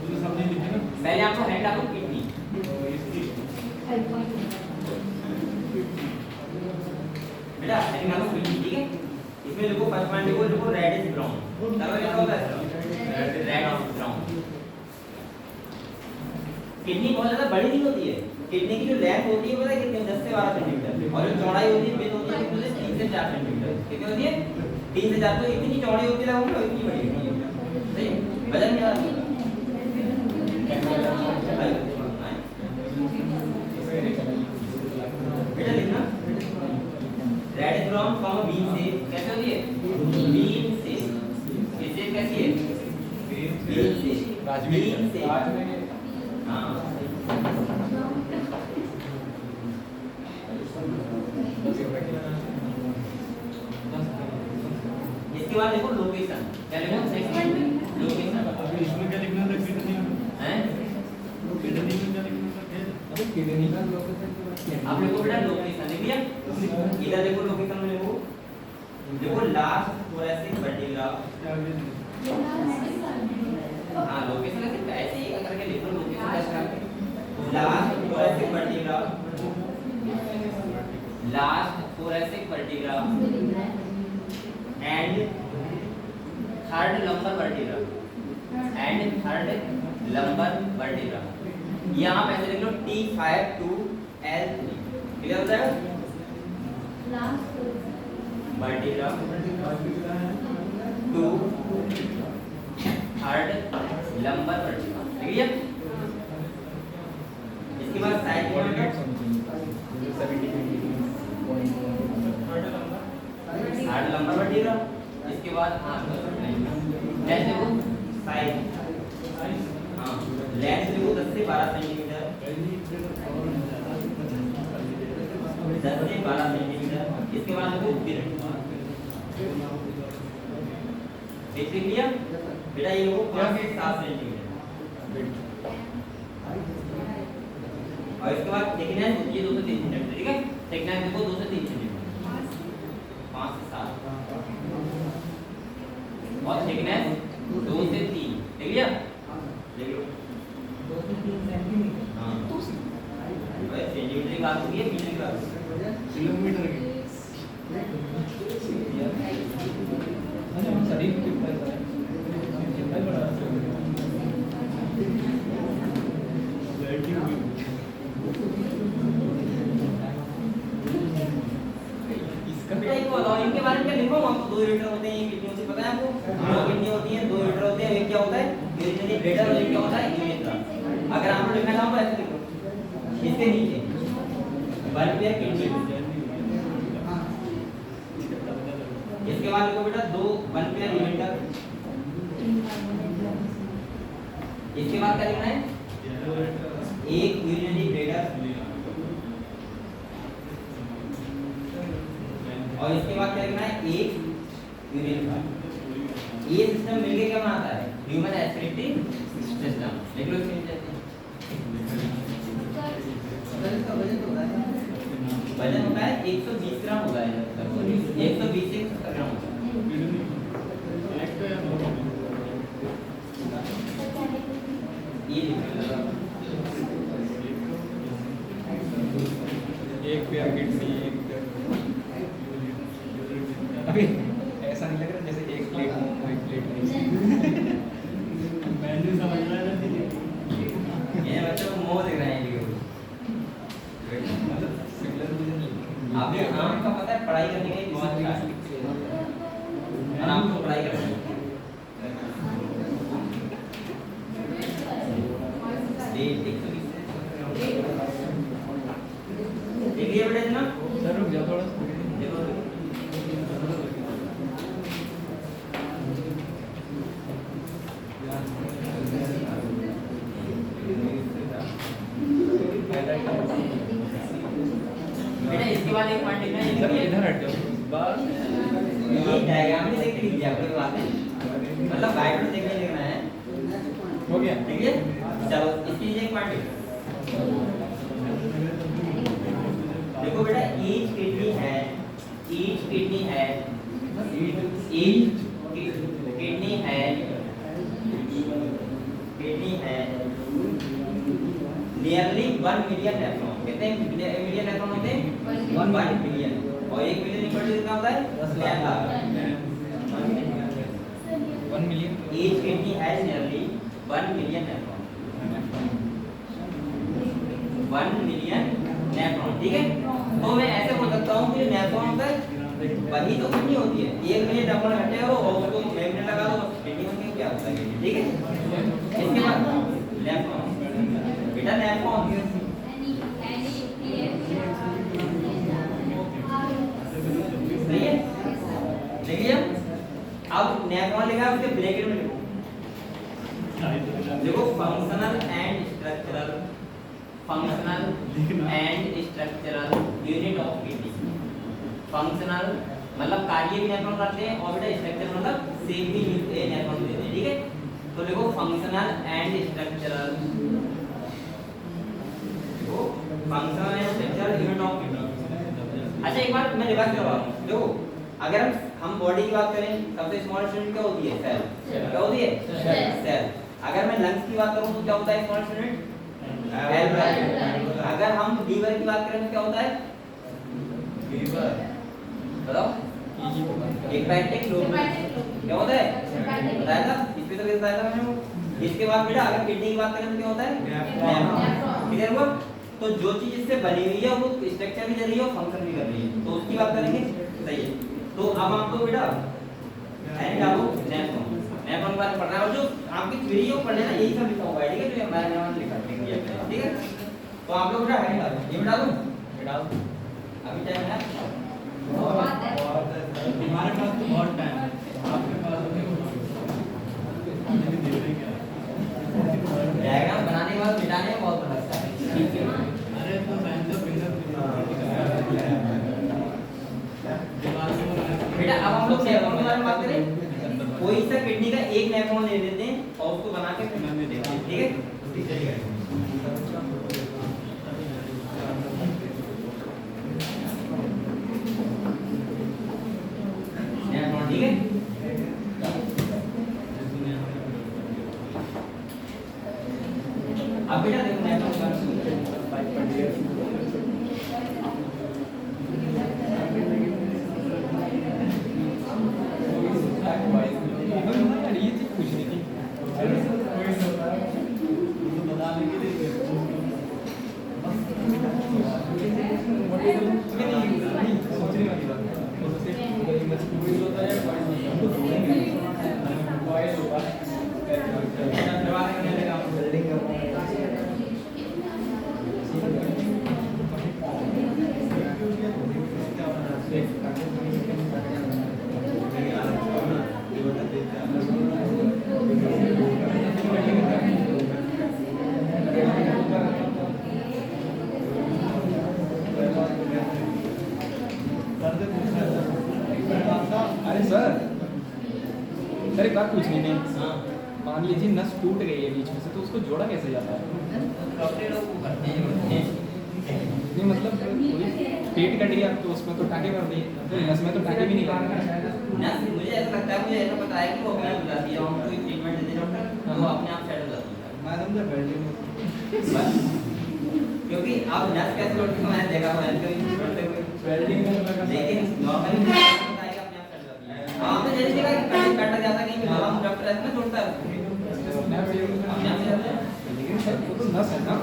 S3: तू सब नहीं लिखे ना
S2: पहले आपको हेड आपको किडनी बेटा हेड आपको किडनी, ठीक है। इसमें देखो फर्स्ट पॉइंट देखो रेडिश ब्राउन, तब क्या होता है रेडिश ब्राउन। किडनी बहुत ज्यादा बड़ी नहीं होती है, किडनी की जो लेंथ होती है पता है कितनी 10 से 12 सेंटीमीटर और जो चौड़ाई होती है विड्थ होती है कितनी 3 से 4 सेंटीमीटर। कितनी होती है 3 से 4। तो इतनी चौड़ी होती है वो इतनी बड़ी होती है, सही। वजन क्या होता है बेटा लिखना रेड ब्राउन कॉमा बीन से कैसे होती है बीन से इससे कैसी है बीन से बीन से हां। इसके बाद देखो लोकेशन, क्या लिखो लोकेशन।
S3: अभी इसमें क्या लिखना था किडनी
S2: हैं
S3: किडनी में क्या लिखना था फिर
S1: अबे किडनी का लोकेशन
S2: आप लोगों को बेटा लोकेशन लिख लिया। इधर देखो लोकेशन में देखो लास्ट थोरैसिक वर्टिब्रा। हां लोकेशन ऐसे ही करके लिखो location last thoracic vertebra, last thoracic vertebra and third lumbar vertebra and third lumbar vertebra. यहाँ पे ऐसे लिख लो T5 to L3, क्लियर हो जाएगा। Vertebra to third lumbar vertebra, ठीक है। इसके बाद side coordinate third lumbar vertebra. इसके बाद लेंथ देखो साइड हां लेंथ देखो 10 से 12 सेंटीमीटर 10 से 12 सेंटीमीटर। इसके बाद देखो विड्थ देख लिया बेटा, ये देखो 5 से 7 सेंटीमीटर और इसके बाद थिकनेस होती है 2 से 3 सेंटीमीटर, ठीक है। थिकनेस देखो 2 से 3 सेंटीमीटर 5 से 7 और थिकनेस 2 से 3, देख लिया देख लो
S1: 2 से 3 सेंटीमीटर।
S2: हां भाई सेंटीमीटर की बात होती है मीटर की बात
S3: किलोमीटर की
S1: अच्छा हम शरीर कितना है
S2: 2 लीटर होते हैं, ये कितनी होती है पता है आपको? 2 किडनी होती है, 2 लीटर होते हैं। एक क्या होता है? यूरिनरी ब्लैडर, और एक क्या होता है? यूरेथ्रा। अगर आपको लिखना चाहो तो ऐसे लिखो, इसके नीचे 1 पेयर किडनी। इसके बाद लिखो बेटा 1 पेयर यूरेथ्रा। इसके बाद क्या लिखना है? एक यूरिनरी ब्लैडर, और इसके बाद क्या लिखना है? एक यूरेथ्रा। ये सिस्टम मिलके क्या बनाता है? Human respiratory system. देख लो इसके नीचे वजन होता है 120 ग्राम होता है, 120 से 70 ग्राम होता है। ये
S3: एक पेयर किडनी, एक
S1: अभी ऐसा नहीं लग रहा जैसे एक प्लेट मोमो, एक प्लेट नहीं।
S3: मैंने समझ रहा है ना।
S2: ये बच्चों को मोह दिख रहे हैं ये।
S1: मतलब सिमिलर रीजन नहीं।
S2: आपको आम का पता है पढ़ाई करने के लिए बहुत अच्छा है, और आपको पढ़ाई करनी है। देख लिया बेटा इतना?
S3: सर रुक जाओ थोड़ा सा।
S2: देखो बेटा, इसके बाद एक पॉइंट लिखना है।
S3: सर इधर हट जाओ बस।
S2: ये डायग्राम में देख के लिख दिया, कोई बात नहीं, मतलब गाइड में देख के लिखना है।
S3: हो गया।
S2: ठीक है, चलो इसके नीचे एक पॉइंट देखो बेटा। ईच किडनी है नियरली 1 मिलियन नेफ्रॉन। कितने मिलियन नेफ्रॉन होते हैं? 1 मिलियन। और 1 मिलियन इक्वल टू कितना होता है? 10 lakh.
S1: 1 million
S2: each kidney has nearly 1 million nephron. 1 million nephron. ठीक है, तो मैं ऐसे बोल सकता हूँ कि नेफ्रॉन होता है वही तो किडनी होती है। 1 मिलियन नेफ्रॉन इकट्ठे करो और उसको मैग्नेट लगा दो, किडनी बन गई। क्या होता है? ठीक है, इसके बाद नेफ्रॉन। बेटा नेफ्रॉन सही है, देखिए अब नेफ्रॉन लिखा है, उसके ब्रैकेट में लिखो। देखो functional and structural unit of kidney. Functional मतलब कार्य भी नेफ्रॉन करते हैं, और बेटा स्ट्रक्चर मतलब सेम भी नेफ्रॉन देते हैं। ठीक है, तो देखो functional and structural unit of kidney. अच्छा एक बार मैं रिवाइज करवा रहा हूँ। देखो अगर हम बॉडी की बात करें, सबसे स्मॉलेस्ट यूनिट क्या होती है? सेल। क्या होती है? सेल। अगर मैं लंग्स की बात करूँ तो क्या होता है स्मॉलेस्ट यूनिट? एल्वेओल। अगर हम लीवर की बात करें तो क्या होता है? लीवर। बताओ। हेपेटिक लोब क्या होता है? बताया था, इसमें तो कैसे बताया था मैंने। इसके बाद बेटा अगर किडनी की बात करें तो क्या होता है? नेफ्रॉन। क्लियर हुआ? तो जो चीज इससे बनी हुई है वो स्ट्रक्चर भी दे रही है और फंक्शन भी कर रही है, तो उसकी बात करेंगे। सही है, तो अब आपको बेटा एंड डालो नेफ्रॉन के बारे में पढ़ना है, और जो आपकी थ्योरी है पढ़ लेना, यही सब लिखा हुआ है। ठीक है, जो मैंने लिखा है। ठीक है, तो आप लोग बेटा हेडिंग डालो। ये डालो, अभी टाइम है
S3: हमारे पास तो बहुत टाइम है, आपके पास
S2: डायग्राम बनाने के बाद मिटाने में बहुत लगता है।
S3: अरे तो साइंस ऑफ
S2: बेटा अब हम लोग नेफ्रॉन के बारे में बात करें। कोई सा किडनी का एक नेफ्रॉन ले लेते हैं और उसको बना के फिर हमने देखते हैं। ठीक है, नेफ्रॉन। ठीक है, अब बेटा देखो नेफ्रॉन का
S1: ये चीज पूछनी थी। सोचने वाली बात है। सर एक बात पूछनी थी,
S2: हाँ
S1: मान लीजिए नस टूट गई है बीच में से, तो उसको जोड़ा कैसे जाता है?
S2: कपड़े लोग वो करते हैं
S1: नहीं मतलब कोई पेट कट गया तो उसमें तो टाके भर दिए, तो नस में तो टाके भी नहीं भरने।
S2: ना मुझे ऐसा लगता है, मुझे ऐसा पता है कि वो अपने आप बुलाती है, हम कोई ट्रीटमेंट देते हैं डॉक्टर तो वो अपने आप सेट हो जाती है।
S1: मैडम जब वेल्डिंग
S2: बस क्योंकि आप नस कैसे जोड़ते हो मैंने देखा हुआ है कभी जोड़ते हुए, लेकिन नॉर्मली पता है कि अपने आप सेट हो जाती है। हाँ तो जैसे कि कहीं कट जाता है कहीं भी हम डॉक्टर ऐसे ना जोड़ता है अपने आप से जाता है।
S1: लेकिन सर वो तो नस है ना।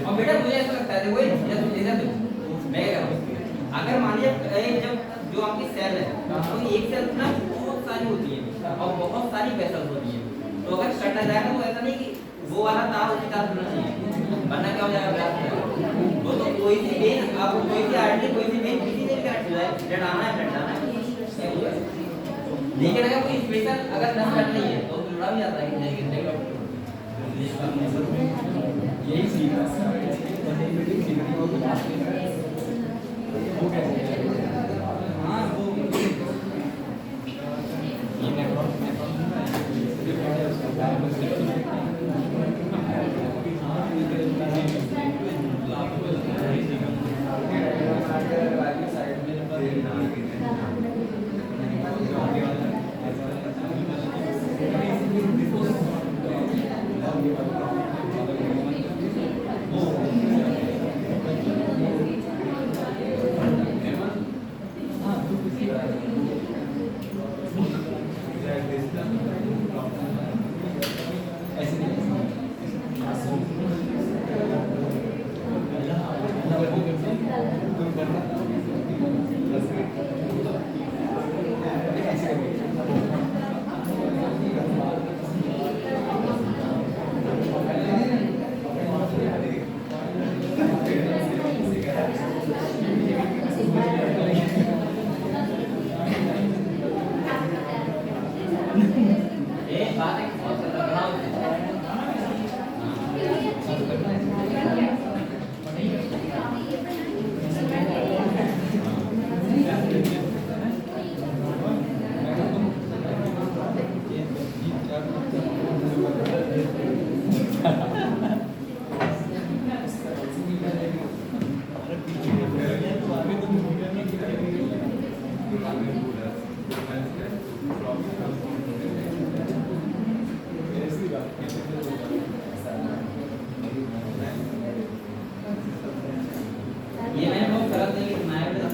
S2: और बेटा मुझे ऐसा लगता है देखो जैसे मैं क्या करूँ, अगर मान लीजिए जब जो आपकी सेल है तो एक सेल ना बहुत सारी होती है और बहुत सारी वेसल्स होती है, तो अगर कटा जाएगा तो ऐसा नहीं कि वो वाला तार उसी तार जुड़ना चाहिए, वरना क्या हो जाएगा ब्लास्ट हो जाएगा। वो तो कोई सी वेन आप कोई सी आर्टरी कोई सी वेन किसी से भी कट जाए, ब्लड आना है ब्लड आना है। लेकिन अगर कोई स्पेशल अगर नस कट नहीं है तो जुड़ा भी जाता है कि नहीं कितने
S1: यही सीख सीखने को लास्ट वो कैसे हाँ वो ये
S2: ये मैंने बहुत गलत नहीं सुनाया बेटा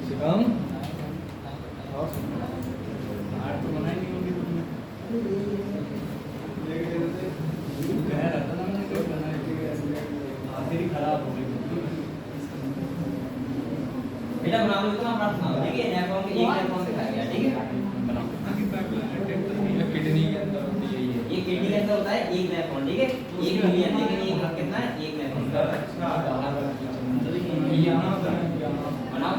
S1: शिवम
S2: बेटा बना लो इतना अपना सुनाओ ठीक है नेफ्रॉन के एक नेफ्रॉन दिखाया गया ठीक है
S1: किडनी के अंदर होती है
S2: ये किडनी के अंदर होता है एक नेफ्रॉन ठीक है 1 मिलियन लेकिन ये कितना है 1 नेफ्रॉन
S1: यहाँ
S2: बनाओ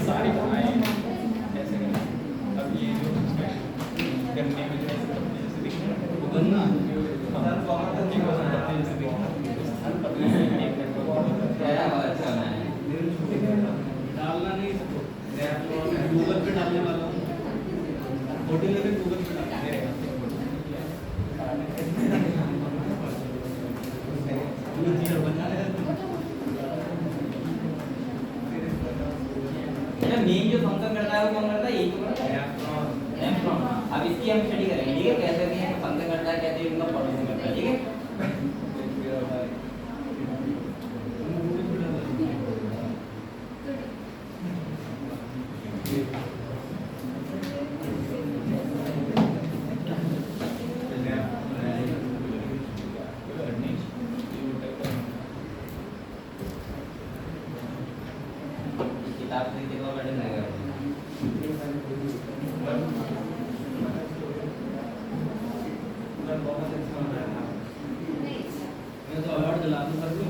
S1: सारी बनाए ऐसे अब ये जो गन्ने में जो ऐसे दिखते हैं वो गन्ना
S2: तेरा बहुत अच्छा बना है
S3: डालना नहीं इसको गूगल पे डालने वाला हूँ फोटो लेके गूगल पे डालना है
S2: मेन जो फंक्शन करता है वो कौन करता है यही तो करता है नेफ्रॉन। अब इसकी हम स्टडी करेंगे ठीक है कैसे भी फंक्शन करता है कैसे इनका बहुत अच्छा बना रहा है।
S3: मैं तो अवार्ड दिला दूं सर को।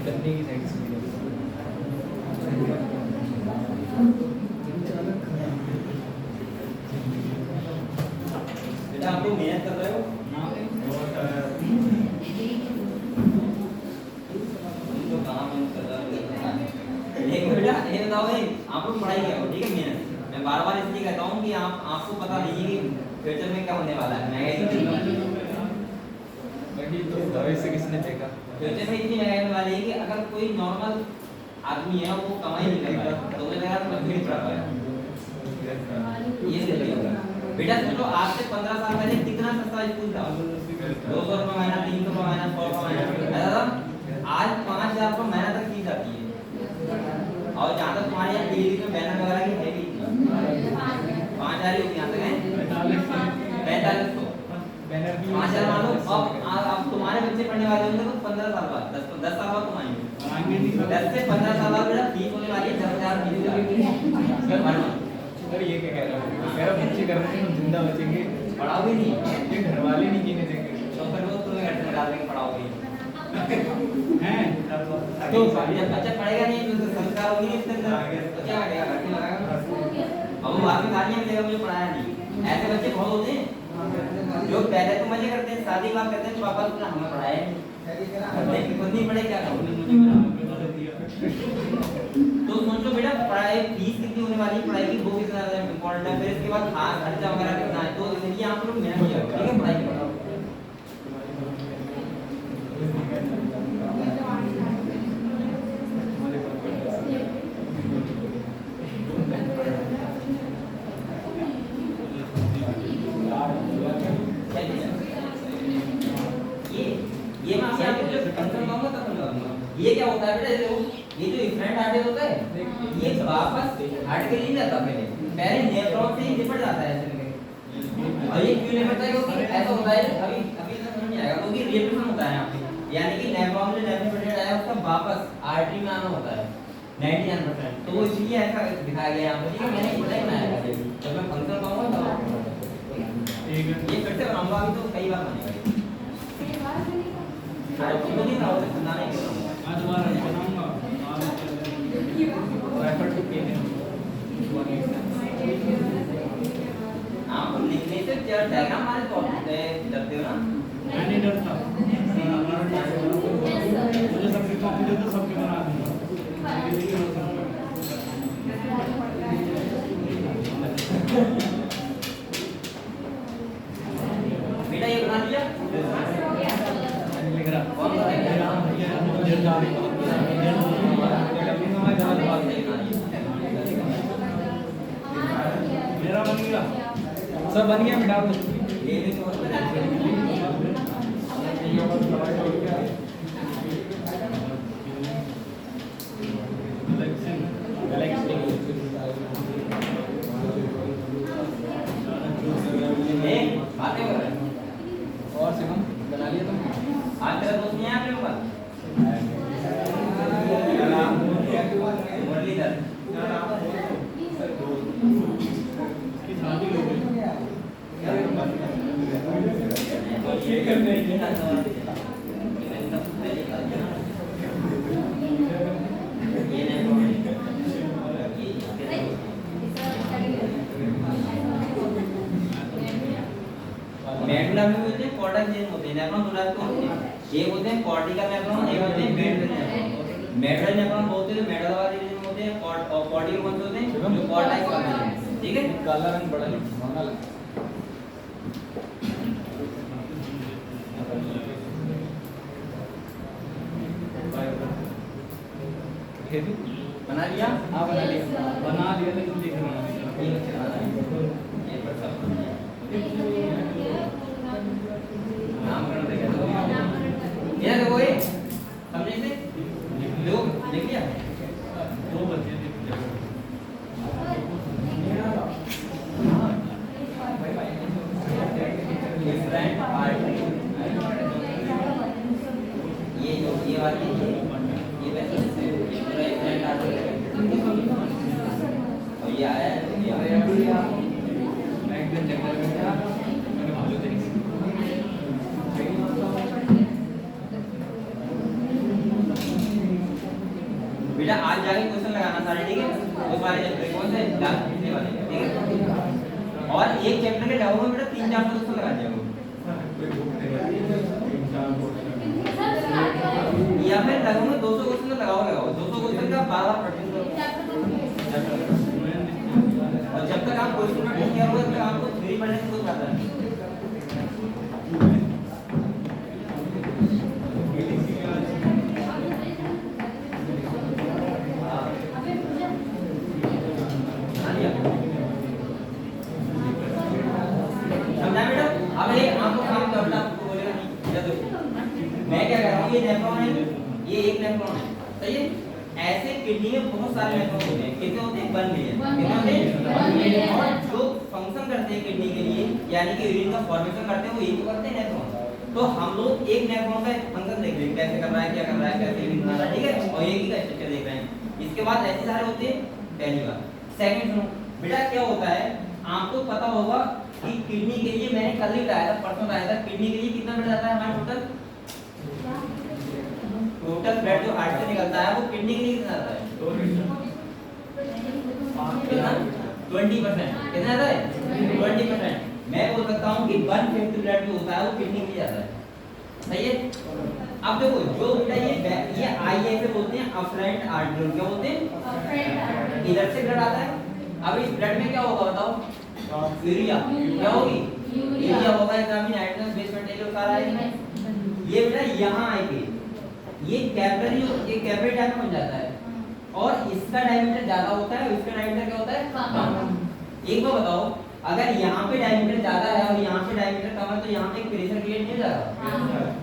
S1: करने की साइड से
S2: बेटा आप लोग मेहनत कर रहे हो तो कहाँ मेहनत कर रहे हो एक बेटा ये बताओ भाई आप लोग पढ़ाई करो ठीक है मेहनत मैं बार बार इसलिए कहता हूँ कि आपको पता नहीं है कि फ्यूचर में क्या होने वाला है महंगाई
S1: बाकी तो भविष्य किसने देखा
S2: फ्यूचर में इतनी महंगाई होने वाली है कि अगर कोई नॉर्मल आदमी है वो कमाई नहीं कर रहा है तो मुझे लगा तो मजदूरी पड़ा हुआ है ये स्थिति होगा बेटा सोचो आज से 15 साल पहले कितना सस्ता स्कूल था 200 रुपये महीना 300 रुपये महीना 100 रुपये महीना ऐसा था आज 5000 रुपये महीना तक फीस आती है और जहाँ तक तुम्हारे यहाँ पीजी में बैनर वगैरह की है भी 5000 ही होगी यहाँ तक है 4500
S1: बैनर भी
S2: 5000 मान लो अब तुम्हारे बच्चे पढ़ने वाले होंगे तो 15 साल बाद 10 साल बाद तुम आएंगे 10 से 15 साल बाद बेटा फीस होने वाली है 10,000 फीस
S1: सर ये क्या कह रहा हूँ कह रहा बच्चे कर रहे हैं जिंदा बचेंगे
S2: पढ़ाओगे नहीं
S1: ये घर वाले नहीं जीने देंगे
S2: तो फिर वो तुम्हें घर में डाल देंगे पढ़ाओगे
S1: हैं
S2: तो जब बच्चा पढ़ेगा नहीं तो संस्कार होगी नहीं इसके अंदर तो क्या करेगा घर में लगाएगा अब वो बाद में गालियां मिलेगा मुझे पढ़ाया नहीं ऐसे बच्चे बहुत होते हैं जो पहले तो मजे करते हैं शादी बात करते हैं तो पापा तुमने हमें पढ़ाया नहीं लेकिन खुद नहीं पढ़े क्या करोगे तो सोचो बेटा पढ़ाई फीस कितनी होने वाली है पढ़ाई की वो कितना ज्यादा इम्पोर्टेंट है फिर इसके बाद खास खर्चा वगैरह कितना है तो इसलिए आप लोग मेहनत किया ठीक है पढ़ाई की ये मैं आपको जो कंसर्न कहूंगा तब समझाऊंगा ये क्या होता है बेटा ये जो इफेक्ट आर्टिस होता है ये वापस हट के नहीं जाता पहले नेफ्रॉन से ही निपट जाता है ऐसे में और ये क्यों निपटता है क्योंकि ऐसा होता है अभी समझ नहीं आएगा क्योंकि रिएक्शन होता है यहाँ पे यानी कि नेफ्रॉन जो नेफ्रोफिलेट आया उसका वापस आर्टरी में आना होता है 99% तो वो इसलिए ऐसा दिखाया गया यहाँ पे ठीक है मैंने इतना ही बनाया है जब मैं फंक्शन कहूंगा तब ये फिर से बनाऊंगा अभी तो कई बार बनेगा तुमको नहीं बनाओ समझाने के लिए
S3: आज दोबारा बनाऊंगा
S1: रेफर टू के
S2: आप लिखने से क्या डायग्राम हमारे तो डरते हो ना
S3: मैं नहीं डरता मुझे सबकी कॉपी दे दो सबके बना दूंगा
S2: बेटा ये बना लिया
S1: लिख रहा
S2: कौन बनेगा
S3: मेरा बन गया
S1: सब बन गया बेटा
S2: ये भी तो बातें कर रहे हैं
S1: और शिवम बना लिया तुम
S2: आज तेरा दोस्त नहीं है आपके ऊपर मुरलीधर
S3: इसकी शादी हो गई
S2: ये करने की ना ये नहीं मेडुला में होते हैं कॉर्टिकल जेन होते हैं नेफ्रॉन दो टाइप के होते हैं एक होते हैं कॉर्टिकल नेफ्रॉन एक होते हैं मेडुलर नेफ्रॉन होते हैं मेडुला वाले रीजन होते हैं और कॉर्टिकल कौन से होते हैं जो कॉर्टेक्स वाले हैं ठीक है
S1: काला रंग बड़ा महंगा लगा
S2: बना लिया
S1: हाँ बना लिया
S3: लेकिन लिख रहा हूँ
S2: ये बच्चा ये पर सब नामकरण से क्या ये देखो ये समझे इसे देखो देख लिया
S3: दो बच्चे
S2: डिफरेंट आर्टरी ये वाली ये वैसे ये पूरा डिफरेंट आर्टरी और ये आया बेटा आज जाके क्वेश्चन लगाना सारे, ठीक है? उस वाले चैप्टर कौन से लास्ट पिछले वाले, ठीक है? और एक चैप्टर के लगभग में बेटा 3-4 क्वेश्चन लगा दिया या फिर लगभग में 200 क्वेश्चन लगाओगे, 200 क्वेश्चन का 12 प्रैक्टिस करो। और जब तक आप क्वेश्चन प्रैक्टिस किया होगा तब तक आपको थ्योरी पढ़ने से कोई फायदा नहीं। समझा बेटा? अब ये आपको काम करना आपको बोलेगा नहीं, इधर देखो मैं क्या कर रहा हूँ, ये नेफ्रॉन है, ये एक नेफ्रॉन है, सही है? ऐसे किडनी में बहुत सारे नेफ्रॉन होते हैं, कितने होते हैं? 1 मिलियन। कितने होते हैं? 1 मिलियन। और जो फंक्शन करते हैं किडनी के लिए, यानी कि यूरिन का फॉर्मेशन करते हैं, वो यही तो करते हैं नेफ्रॉन। तो हम लोग एक नेफ्रॉन का फंक्शन देख रहे हैं, कैसे कर रहा है, क्या कर रहा है, कैसे यूरिन बना रहा है, ठीक है? और एक ही का स्ट्रक्चर देख रहे हैं। इसके बाद ऐसे सारे होते हैं, पहली बात। सेकंड सुनो बेटा, क्या होता है आपको पता होगा कि किडनी के लिए मैंने कल ही बताया था, परसों बताया था, किडनी के लिए कितना ब्लड जाता है हमारा टोटल ब्लड जो हार्ट से निकलता है वो किडनी के लिए कितना जाता है? 20%। कितना जाता है? 20%। मैं बोल सकता हूँ कि 1/5 ब्लड जो होता है वो किडनी के लिए जाता है, सही है? अब देखो जो बेटा ये आई ऐसे बोलते हैं अफरेंट आर्टरी, क्या बोलते हैं? इधर से ब्लड आता है। अब इस ब्लड में क्या होगा बताओ? यूरिया। क्या होगी? यूरिया होगा, एग्जामिन नाइट्रोजन बेस मटेरियल सारा है। ये बेटा यहाँ आएगी, ये कैपिलरी टाइप में बन जाता है और इसका डायमीटर ज्यादा होता है और इसका डायमीटर क्या होता है? कम। एक बार बताओ, अगर यहाँ पे डायमीटर ज्यादा है और यहाँ पे डायमीटर कम है तो यहाँ पे प्रेशर क्रिएट नहीं हो जाएगा।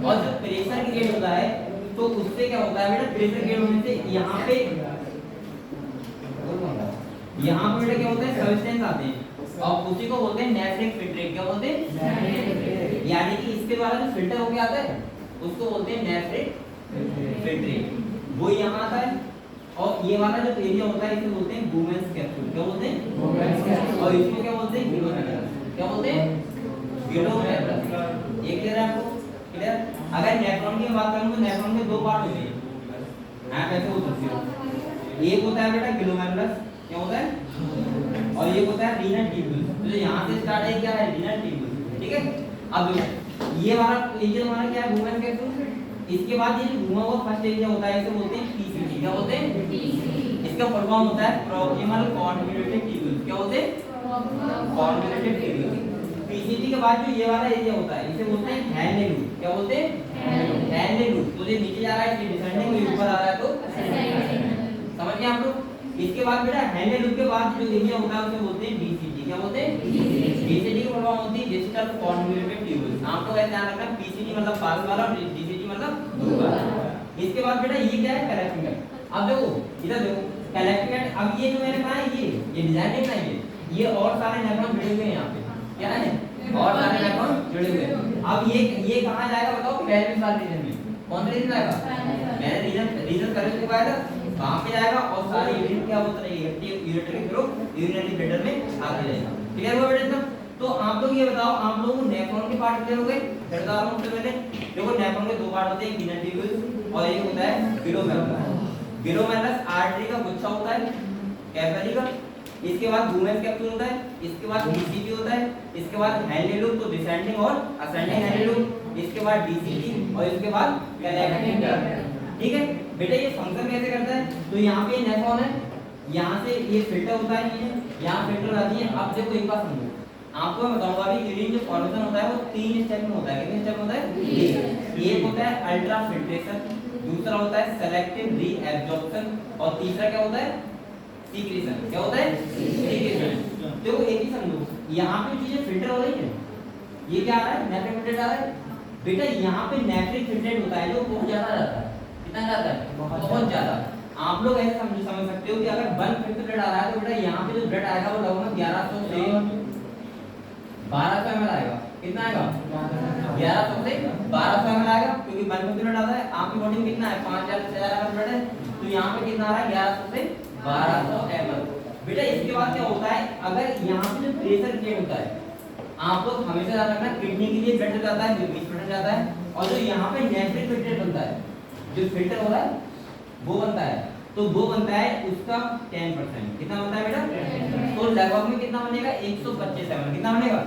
S2: और जब प्रेशर क्रिएट होता है तो उससे क्या होता है बेटा? प्रेशर क्रिएट होने से यहाँ पे बेटा क्या होता है? सब्सटेंस आते हैं और उसी को बोलते हैं नेफ्रिक फिल्ट्रेट। क्या बोलते हैं? यानी कि इसके द्वारा जो फिल्टर होके आता है उसको बोलते हैं नेफ्रिक फिल्ट्रेट। वो यहाँ आता है और ये वाला जो एरिया होता है इसे बोलते हैं वुमेन्स कैप्सूल। क्या बोलते हैं? Bowman's capsule. और इसको क्या बोलते हैं? गिलोमेरुलस। क्या बोलते हैं? गिलोमेरुलस। ये क्लियर है आपको? क्लियर? अगर नेफ्रॉन की बात करूं तो नेफ्रॉन के 2 पार्ट होते हैं, आप ऐसे बोल सकते हो। एक होता है बेटा गिलोमेरुलस, क्या होता है? और ये होता है रीनल ट्यूब्यूल। तो यहाँ से स्टार्ट है क्या है? रीनल ट्यूब्यूल, ठीक है? अब ये वाला एरिया हमारा क्या है? Bowman's capsule. इसके बाद ये जो घुमा हुआ फर्स्ट एरिया होता है इसे बोलते हैं पीसीटी। क्या बोलते हैं? पीसीटी। इसका फुल फॉर्म होता है प्रॉक्सिमल कॉन्वोल्यूटेड ट्यूब्यूल। क्या बोलते हैं? Convoluted tubule. पीसीटी के बाद जो ये वाला एरिया होता है इसे बोलते हैं हैंडल लूप। क्या बोलते हैं? Handle loop. तो ये नीचे जा रहा है, ये डिसेंडिंग में ऊपर आ रहा है तो समझ गए आप लोग? इसके बाद बेटा हैंडल लूप के बाद जो एरिया होता है उसे बोलते हैं डीसीटी। क्या बोलते हैं? डीसीटी की फुल फॉर्म होती है डिजिटल कॉन्वोल्यूटेड ट्यूब्यूल। आपको ऐसे ध्यान रखना, पीसीटी मतलब पास वाला और डीसीटी मतलब दूर वाला। इसके बाद बेटा ये क्या है? Collecting net. अब देखो इधर देखो कलेक्टिंग नेट। अब ये जो मैंने कहा है ये डिजाइन नहीं बनाई, ये और सारे नेफ्रॉन जुड़े हुए हैं यहाँ पे, क्या है? और सारे नेफ्रॉन जुड़े हुए हैं। अब ये कहाँ जाएगा बताओ? पेल्विक वाले रीजन में। कौन सा रीजन जाएगा? मैंने रीजन करके दिखाया था, वहां पे जाएगा और सारे यूरिन क्या होता है? यूरिनरी फ्लो यूरिनरी ब्लैडर में आगे जाएगा। क्लियर हुआ बेटा एकदम? तो आप लोग ये बताओ, आप लोगों को नेफ्रॉन के पार्ट क्लियर हो गए? बता रहा हूं सबसे पहले देखो, नेफ्रॉन के 2 पार्ट होते हैं, रीनल ट्यूब्यूल और एक होता है ग्लोमेरुलस। ग्लोमेरुलस आर्टरी का गुच्छा होता है कैपिलरी का। इसके बाद वुमेन्स कैप्सूल होता है, इसके बाद डीसीटी होता है, इसके बाद हैंडल लूप तो डिसेंडिंग और असेंडिंग हैंडल लूप, इसके बाद डीसीटी और इसके बाद कलेक्टिंग नेट। ठीक है बेटा, ये फंक्शन कैसे करता है? तो यहाँ पे नेफ्रॉन है, यहाँ से ये फिल्टर होता है, ये यहाँ फिल्टर आती है। अब देखो एक बात समझो, आपको मैं बताऊंगा अभी यूरिन जो फॉर्मेशन होता है वो 3 स्टेप में होता है। कितने स्टेप होता है? एक होता है अल्ट्रा फिल्ट्रेशन, दूसरा होता है सेलेक्टिव रीएब्जॉर्प्शन और तीसरा क्या होता है? सीक्रेशन। क्या होता है? सीक्रेशन। देखो एक ही समझो, यहाँ पे चीजें फिल्टर हो रही है, ये क्या आ रहा है, नेफ्रिक फिल्ट्रेट आ रहा है बेटा। यहाँ पे नेफ्रिक फिल्ट्रेट होता है जो बहुत ज्यादा रहता है। कितना ज्यादा है, बहुत ज्यादा। आप लोग ऐसे समझ सकते हो कि अगर 150 ब्लड आ रहा है तो बेटा यहाँ पे जो ब्लड आएगा वो लगभग 1100 से 1200 ml आएगा। कितना आएगा, 1100 से 1200 ml आएगा, क्योंकि 150 ब्लड आता है। आपकी बॉडी में कितना है, 5000 से 6000 ml ब्लड है, तो यहाँ पे कितना आ रहा है, 1100 से 1200 ml बेटा। इसके बाद क्या होता है, अगर यहाँ पे जो प्रेशर क्रिएट होता है, आप लोग हमेशा याद रखना किडनी के लिए ब्लड जाता है, 20% जाता है, और जो यहाँ पे नेफ्रिक फिल्टर बनता है, जो फिल्टर हो रहा है वो बनता है, तो वो बनता है उसका 10%। कितना बनता है बेटा, तो लगभग में कितना बनेगा, 125 ml। कितना बनेगा,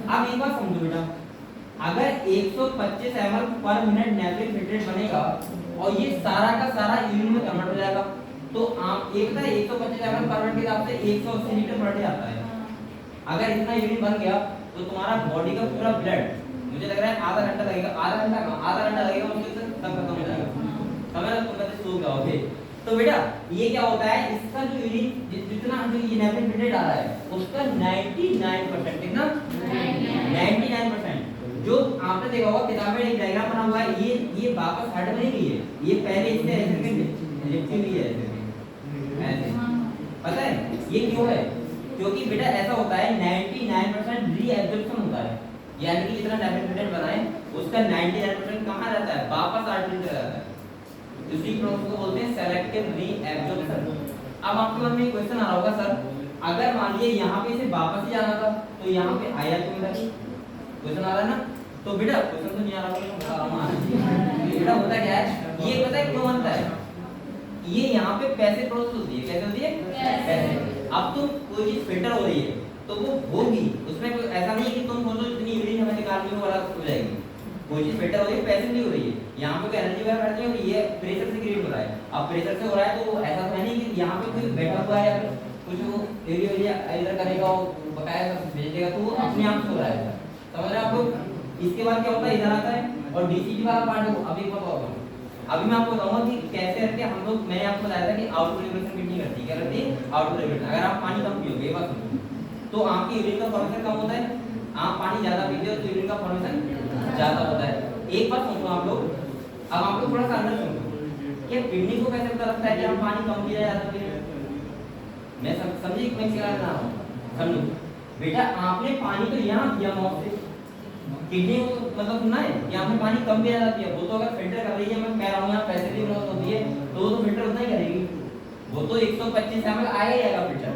S2: अब एक बात समझो बेटा, अगर 125 ml पर मिनट नेफ्रिक फिल्ट्रेट बनेगा और ये सारा का सारा यूरिन में कन्वर्ट हो जाएगा, तो आप एक ना 125 ml पर मिनट के हिसाब से 180 लीटर पर डे आता है। अगर इतना यूरिन बन गया तो तुम्हारा बॉडी का पूरा ब्लड, मुझे लग रहा है आधा घंटा लगेगा, आधा घंटा लगेगा उसके सब खत्म हो जाएगा। समझ तुम कहते सो जाओगे। तो बेटा ये क्या होता है, इसका जो यूरिन जितना जो ये नेफ्रिक फिल्ट्रेट आ रहा है उसका 99%, कितना 99%, जो आपने देखा होगा किताब में एक डायग्राम बना हुआ है, ये वापस हट नहीं गई है, ये पहले इससे ऐसे करके लिखी हुई है ऐसे। पता है ये क्यों है, क्योंकि बेटा ऐसा होता है 99% रीएब्जॉर्प्शन होता है, यानी कि जितना नेफ्रिक फिल्ट्रेट बनाए उसका 99% कहां रहता है, वापस आर्टरी में रहता है। इसी प्रोसेस को बोलते हैं सेलेक्टिव रीएब्जॉर्प्शन। अब आपके मन में क्वेश्चन आ रहा होगा, सर अगर मान लीजिए यहाँ पे इसे वापस ही जाना था तो यहाँ पे आया क्यों नहीं, क्वेश्चन आ रहा है ना। तो बेटा क्वेश्चन तो नहीं आ रहा होगा, बता रहा हूं बेटा होता क्या है, ये पता है क्यों बनता है, ये यहाँ पे पैसे प्रोसेस होती है, कैसे होती है, पैसे। अब तुम कोई चीज फिल्टर हो रही है तो वो होगी, उसमें कोई ऐसा नहीं है कि तुम सोचो इतनी यूरिन हमें निकालनी हो वाला हो जाएगी। कोई चीज फिल्टर हो रही है, पैसे नहीं हो रही है, यहाँ पे कोई एनर्जी वगैरह बैठ नहीं हो रही है, प्रेशर से क्रिएट हो रहा है। अब प्रेशर से हो रहा है तो ऐसा तो है नहीं कि यहाँ पे कोई बैठा हुआ है या कुछ वो एरिया इधर करेगा वो बकाया भेज देगा, तो वो अपने आप से हो रहा है। समझ रहे हैं आप लोग। इसके बाद क्या होता है, इधर आता है और डीसीटी वाला पार्ट है, अभी बताओ। अभी मैं आपको बताऊंगा कि कैसे करके हम लोग, मैंने आपको बताया था कि आउटर रेगुलेशन किडनी करती है, क्या करती है, आउटर रेगुलेशन। अगर आप पानी कम पियोगे, ये बात सुनो, तो आपकी यूरिन का फॉर्मेशन कम होता है, आप पानी ज्यादा पीते हो तो यूरिन का फॉर्मेशन ज्यादा होता है। एक बात समझो आप लोग, अब आप लोग थोड़ा सा अंदर सुनो कि किडनी को कैसे पता लगता है कि हम पानी कम पी रहे हैं ज्यादा पी रहे हैं। मैं समझिए मैं क्या कर रहा हूं, समझो बेटा, आपने पानी तो यहाँ पिया माउथ से, किडनी को मतलब सुनना है कि आपने पानी कम पिया ज्यादा पिया, वो तो अगर फिल्टर कर रही है, मैं कह रहा हूँ यहाँ पैसे की जरूरत होती है तो वो तो फिल्टर उतना ही करेगी, वो तो 125 ml आएगा ही आएगा फिल्टर,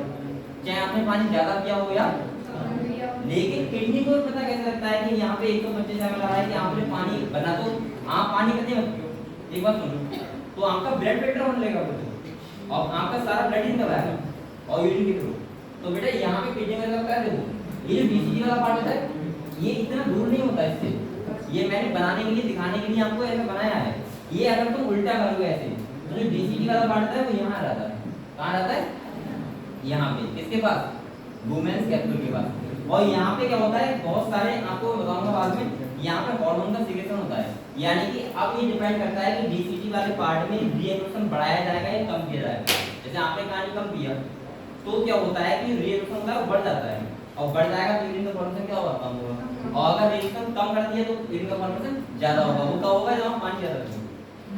S2: चाहे आपने पानी ज्यादा पिया हो या। लेकिन किडनी को पता कैसे लगता है कि यहाँ पे 125 ml आ रहा है कि आपने पानी बना, तो आप पानी कितने मत पियो, एक बात सुनो, तो आपका ब्लड फिल्टर होने लगेगा और आपका सारा ब्लड ही निकल आएगा और यूरिन के थ्रू। तो बेटा यहाँ पे किडनी में लगता है, देखो ये जो डीसीटी वाला पार्ट होता है ये इतना दूर नहीं होता इससे, ये मैंने बनाने के लिए दिखाने के लिए आपको ऐसा बनाया है। ये अगर तुम उल्टा करोगे ऐसे तो जो डीसीटी वाला पार्ट है वो यहाँ रहता है, कहाँ रहता है, यहाँ पे, किसके पास, वुमेन्स कैप्सूल के पास। और यहाँ पे क्या होता है, बहुत सारे आपको बताऊंगा बाद में, यहाँ पे हार्मोन का सीक्रेशन होता है, यानी कि अब ये डिपेंड करता है कि डीसीटी वाले पार्ट में रीएब्जॉर्प्शन बढ़ाया जाएगा या कम किया जाएगा। जैसे आपने पानी कम पिया तो क्या होता है कि रीएब्जॉर्प्शन होता है वो बढ़ जाता है, और बढ़ जाएगा तो यूरिन का फॉर्मेशन क्या होगा, कम होगा। और अगर रिएक्शन कम कर दिया तो यूरिन का फॉर्मेशन ज्यादा होगा, वो कब होगा जब हम पानी ज्यादा पिएंगे।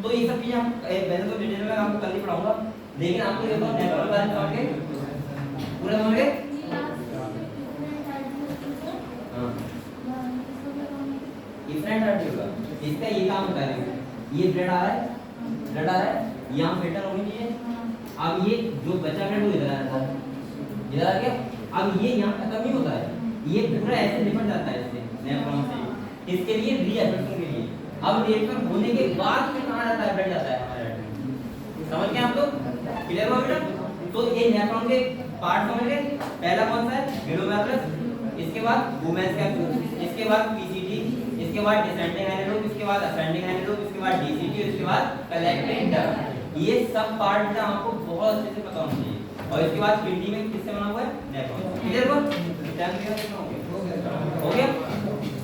S2: तो ये सब चीजें हम वैसे तो डिटेल में आपको कल ही पढ़ाऊंगा, लेकिन आपको ये तो नेटवर्क बारे में समझ गए, पूरा समझ गए। डिफरेंट होगा, इसका ये काम होता है, ये ब्लड आ रहा है, ब्लड आ रहा है, यहाँ फिल्टर होनी चाहिए, अब ये जो बचा ब्लड वो इधर आ रहा है, इधर आ गया, अब ये यहाँ खत्म नहीं होता है, ये पूरा ऐसे निपट जाता है इससे नेफ्रॉन से, इसके लिए रीएब्जॉर्प्शन के लिए। अब रीएब्जॉर्प्शन होने के बाद में कहाँ जाता है, ब्लड जाता है हमारे आर्टरी। समझ गए आप लोग, क्लियर हुआ बेटा। तो ये नेफ्रॉन के पार्ट समझ गए, पहला कौन सा है, ग्लोमेरुलस, इसके बाद वुमेन्स कैप्सूल, इसके बाद पीसीटी, इसके बाद डिसेंडिंग एनारोब, इसके बाद असेंडिंग एनारोब, इसके बाद डीसीटी, इसके बाद कलेक्टिंग डक्ट। ये सब पार्ट ना आपको बहुत अच्छे से पता होना चाहिए। और इसके बाद किडनी में किससे बना हुआ है, नेफ्रॉन। क्लियर हुआ, हो गया।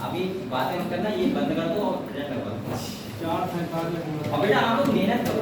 S2: अभी बातें मत करना, ये बंद कर दो और प्रेजेंट करवा दो।
S3: 4 से 5
S2: अब बेटा आप लोग मेहनत करो।